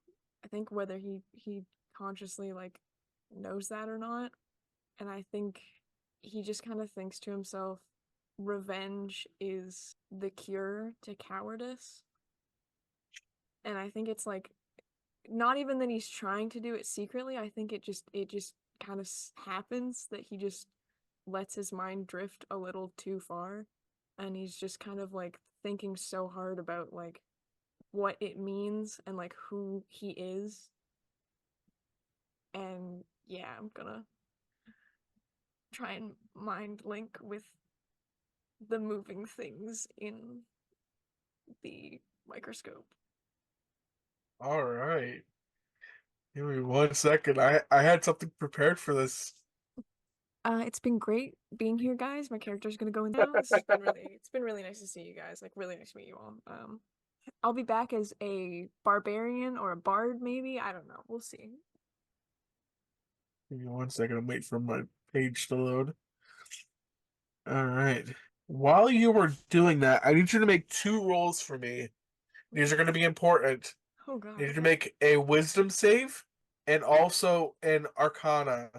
I think whether he consciously like knows that or not. And I think he just kind of thinks to himself, revenge is the cure to cowardice. And I think it's like not even that he's trying to do it secretly. I think it just kind of happens that he just lets his mind drift a little too far and he's just kind of like thinking so hard about like what it means and like who he is. And yeah, I'm gonna try and mind link with the moving things in the microscope. All right. Give me 1 second. I had something prepared for this. It's been great being here, guys. My character's gonna go in now. It's been really nice to see you guys. Like really nice to meet you all. I'll be back as a barbarian or a bard, maybe. I don't know. We'll see. Give me 1 second. I'm waiting for my page to load. All right. While you were doing that, I need you to make 2 rolls for me. These are going to be important. Oh god. You need to Okay. make a wisdom save and also an arcana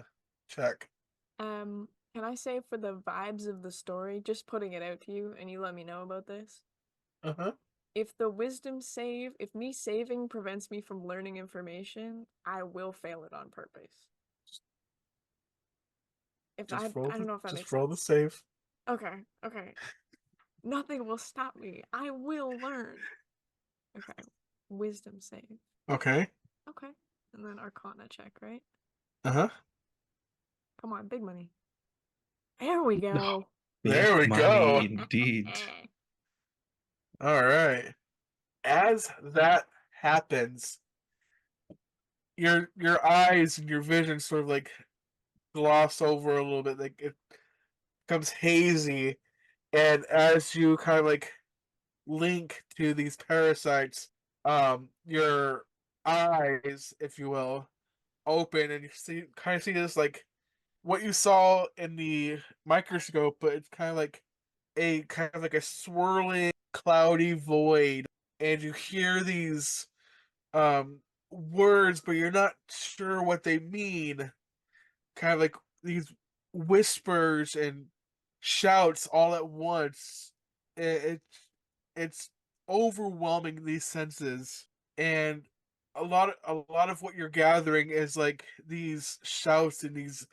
check. Can I say for the vibes of the story, just putting it out to you, and you let me know about this? Uh-huh. If the wisdom save, if me saving prevents me from learning information, I will fail it on purpose. I don't know if that makes Just roll the sense. save. Okay. Nothing will stop me. I will learn. Okay. Wisdom save. Okay. Okay. And then Arcana check, right? Uh-huh. Come on, big money. There we go. There we go. Indeed. All right. As that happens, your eyes and your vision sort of like gloss over a little bit. Like it becomes hazy, and as you kind of like link to these parasites, your eyes, if you will, open, and you see this like what you saw in the microscope, but it's kind of like a swirling, cloudy void, and you hear these words, but you're not sure what they mean. Kind of like these whispers and shouts all at once. It's overwhelming these senses, and a lot of what you're gathering is like these shouts and these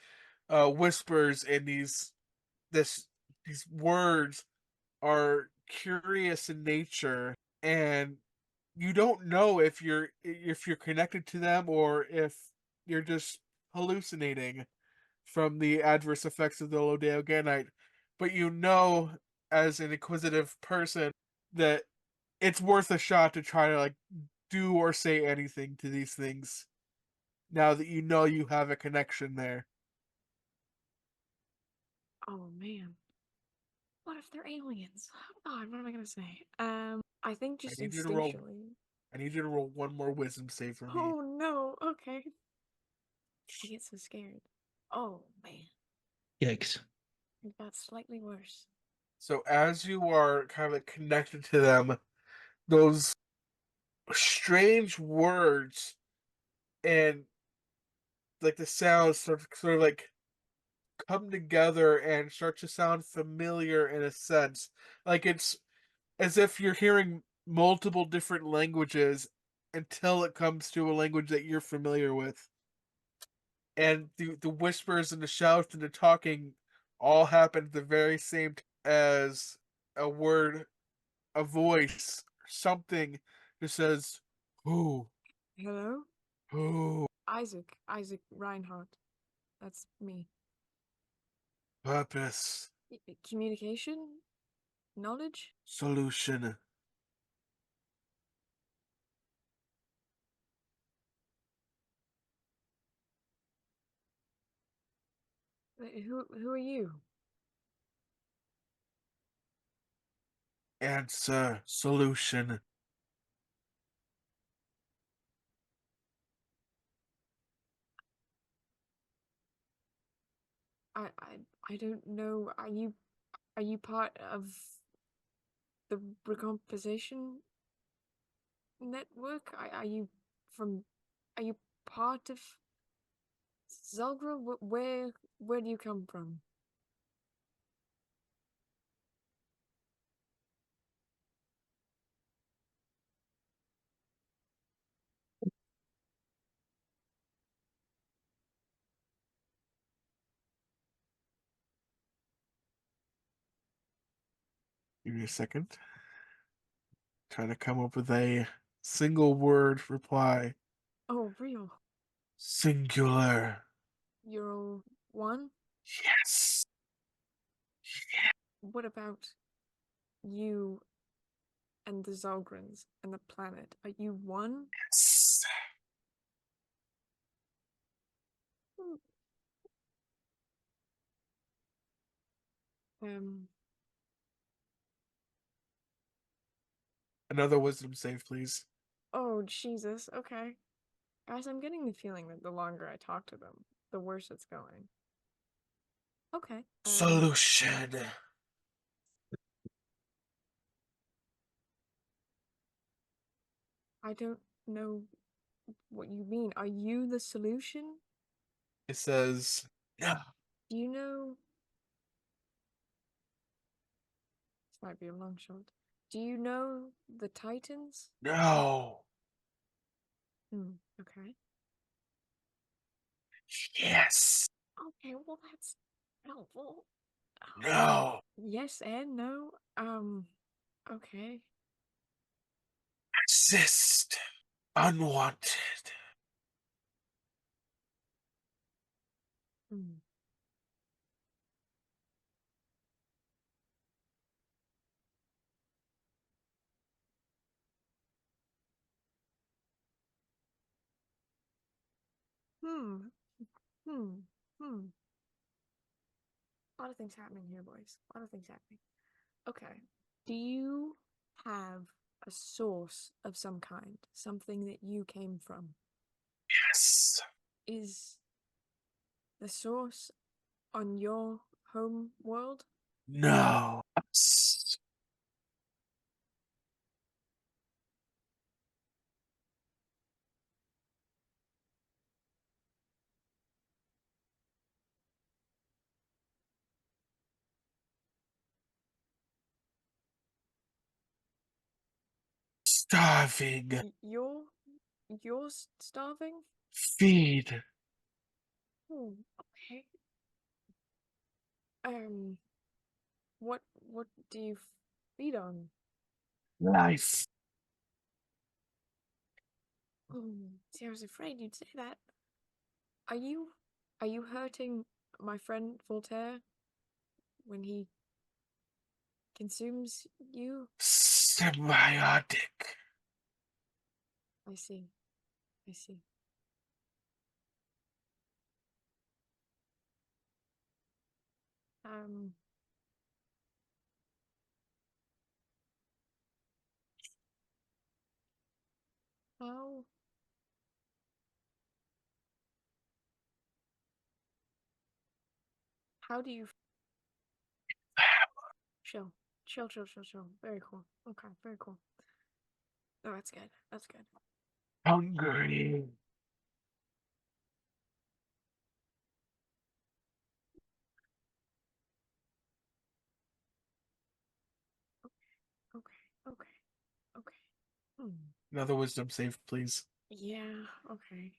whispers and this these words are curious in nature, and you don't know if you're connected to them or if you're just hallucinating from the adverse effects of the Lodeoganite. But you know, as an inquisitive person, that it's worth a shot to try to like do or say anything to these things. Now that you know you have a connection there. Oh man. What if they're aliens? Oh God, what am I gonna say? I think just need you to roll- instinctually. I need you to roll one more wisdom save for me. Oh no, okay. I get so scared. Oh man, Yikes. it got slightly worse. So as you are kind of like connected to them, those strange words and like the sounds sort of like come together and start to sound familiar in a sense. Like it's as if you're hearing multiple different languages until it comes to a language that you're familiar with. And the whispers and the shouts and the talking all happen at the very same time as a word, a voice, something that says, "Who, Hello, who, Isaac Reinhardt. That's me. purpose, Communication, knowledge. solution." Who are you? Answer, solution. I don't know. Are you part of the recomposition network? Are you from? Are you part of Zelgra? Where do you come from? Give me a second. Trying to come up with a single word reply. Oh, real. Singular. You're one. Yes. What about you and the Zalgrins and the planet? Are you one? Yes. Hmm. Um, Another wisdom save, please. oh, Jesus. Okay. Guys, I'm getting the feeling that the longer I talk to them, the worse it's going. Okay. Solution. I don't know what you mean. Are you the solution? It says no. Do you know? This might be a long shot. Do you know the Titans? No. Okay. Yes. Okay, well, that's helpful. No. Yes and no. Okay. Exist. Unwanted. Hmm. Hmm. Hmm. Hmm. A lot of things happening here, boys. A lot of things happening. Okay. Do you have a source of some kind? Something that you came from? Yes. Is the source on your home world? No. Starving. You're starving? Feed. Oh, okay. Um, what do you feed on? Life. See, I was afraid you'd say that. Are you hurting my friend Voltaire when he consumes you? Symbiotic. I see. I see. Um, how do you chill? Chill. Very cool. Okay, very cool. Oh, that's good. That's good. Hungry. Okay. Hmm. Another wisdom save, please. Yeah, okay.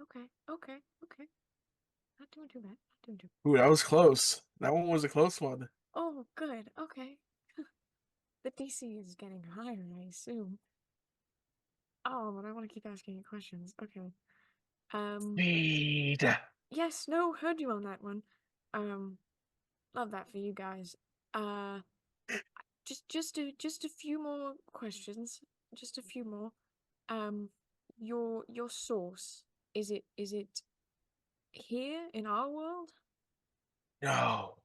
Okay. Not doing too bad. Not doing too Ooh, that was close. That one was a close one. Oh, good. Okay. The DC is getting higher, I assume. Oh, but I want to keep asking you questions. Okay. Speed. Yes, no, heard you on that one. Love that for you guys. Uh, just a few more questions. Just a few more. Your source, is it here in our world? No.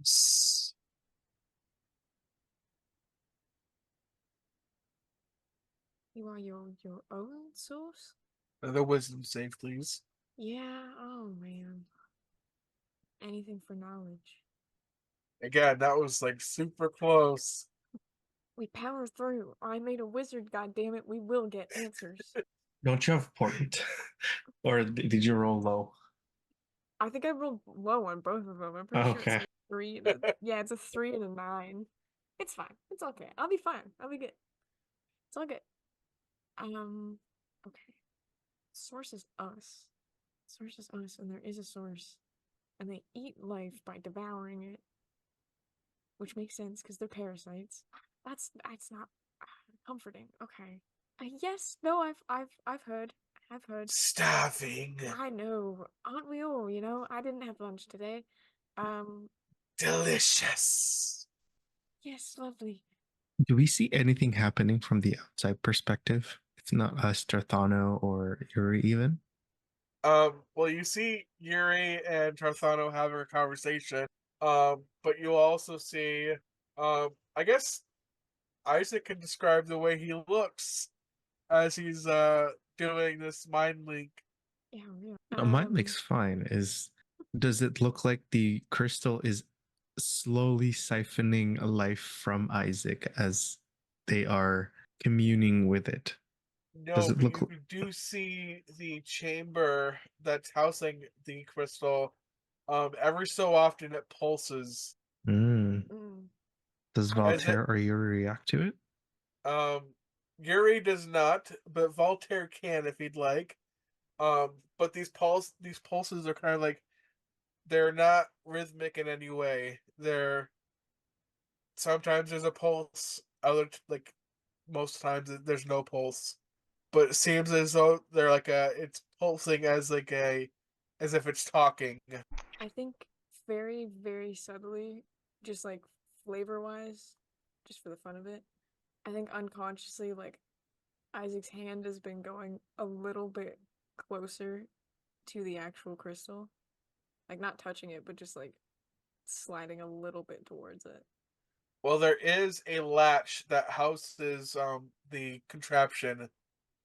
S- You are your own source? Another wisdom save, please. Yeah, oh man. Anything for knowledge. Again, that was like super close. We power through. I made a wizard, goddammit. We will get answers. Don't you have point? Or did you roll low? I think I rolled low on both of them. I'm pretty sure it's Okay. a 3 and a, yeah, it's a 3 and a 9. It's fine. It's okay. I'll be fine. I'll be good. It's all good. Okay. Source is us. Source is us, and there is a source. And they eat life by devouring it. Which makes sense because they're parasites. That's not comforting. Okay. Yes, no, I've heard. I've heard. Starving. I know. Aren't we all, you know? I didn't have lunch today. Um, Delicious. yes, lovely. Do we see anything happening from the outside perspective? It's not us, Tarthano, or Yuri even. Well, you see Yuri and Tarthano having a conversation. But you'll also see, I guess Isaac can describe the way he looks as he's doing this mind link. Yeah, yeah. No, mine looks fine. Does it look like the crystal is slowly siphoning a life from Isaac as they are communing with it? Does No, it but look? you do see the chamber that's housing the crystal. Every so often it pulses. Mm. Mm. Does As it Voltaire or Yuri react to it? Yuri does not, but Voltaire can if he'd like. But these pulses are kind of like they're not rhythmic in any way. They're sometimes there's a pulse, like most times there's no pulse. But it seems as though they're like it's pulsing as if it's talking. I think very, very subtly, just like flavor wise, just for the fun of it, I think unconsciously, like, Isaac's hand has been going a little bit closer to the actual crystal. Like, not touching it, but just like sliding a little bit towards it. Well, there is a latch that houses the contraption,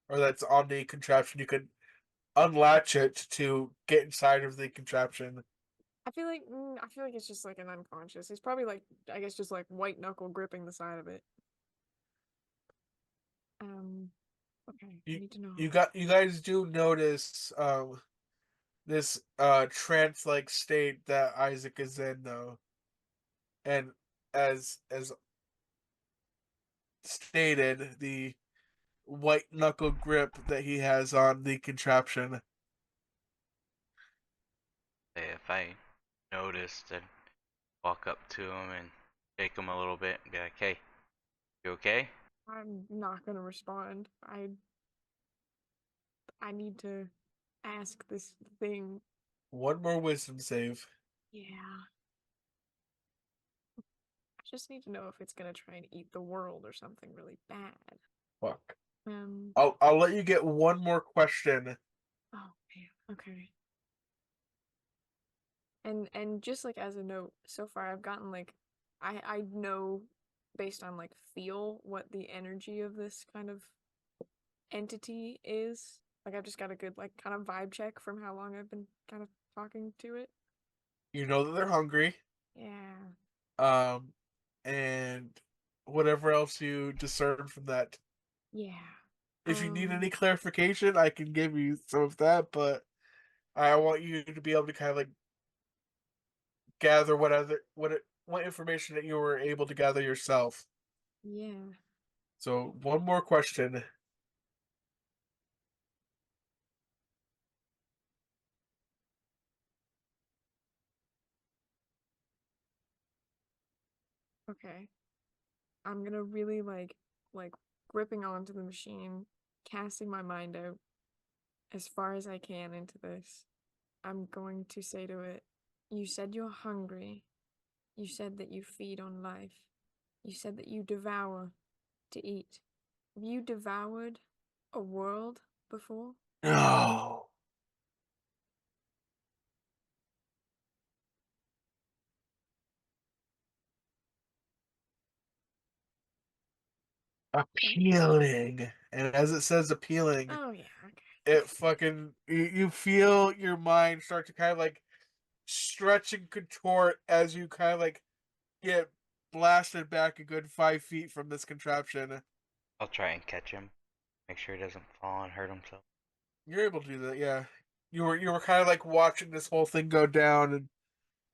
or that's on the contraption. You could unlatch it to get inside of the contraption. I feel like it's just like an unconscious. He's probably like, I guess, just like white knuckle gripping the side of it. Okay, I need to know. You guys do notice this trance like state that Isaac is in though. And as stated, the white knuckle grip that he has on the contraption. If I noticed that walk up to him and shake him a little bit and be like, "Hey, you okay?" I'm not gonna respond. I need to ask this thing. One more wisdom save. Yeah. I just need to know if it's gonna try and eat the world or something really bad. Fuck. Um. I'll let you get one more question. Oh man. Okay. And just like as a note, so far I've gotten like I know based on like feel what the energy of this kind of entity is. Like I've just got a good like kind of vibe check from how long I've been kind of talking to it. You know that they're hungry. Yeah. And whatever else you discern from that. Yeah. If you need Um, any clarification, I can give you some of that, but I want you to be able to kind of like gather what information that you were able to gather yourself. yeah. So one more question. Okay. I'm gonna really like gripping onto the machine, casting my mind out as far as I can into this. I'm going to say to it, you said you're hungry. You said that you feed on life. You said that you devour to eat. Have you devoured a world before? No. Appealing. And as it says appealing, Oh yeah, okay. it fucking you feel your mind start to kind of like stretch and contort as you kind of like get blasted back a good 5 feet from this contraption. I'll try and catch him, make sure he doesn't fall and hurt himself. You're able to do that, yeah. You were kind of like watching this whole thing go down,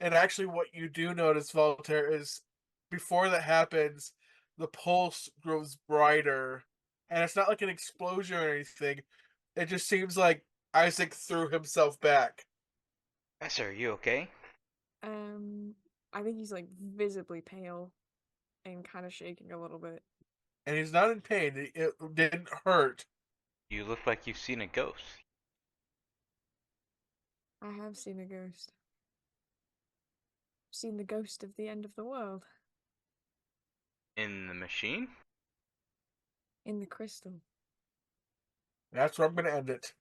and actually what you do notice, Voltaire, is before that happens, the pulse grows brighter, and it's not like an explosion or anything. It just seems like Isaac threw himself back. Yes, sir. You okay? Um, I think he's like visibly pale and kind of shaking a little bit. And he's not in pain. It didn't hurt. You look like you've seen a ghost. I have seen a ghost. Seen the ghost of the end of the world In the machine? in the crystal. That's where I'm going to end it.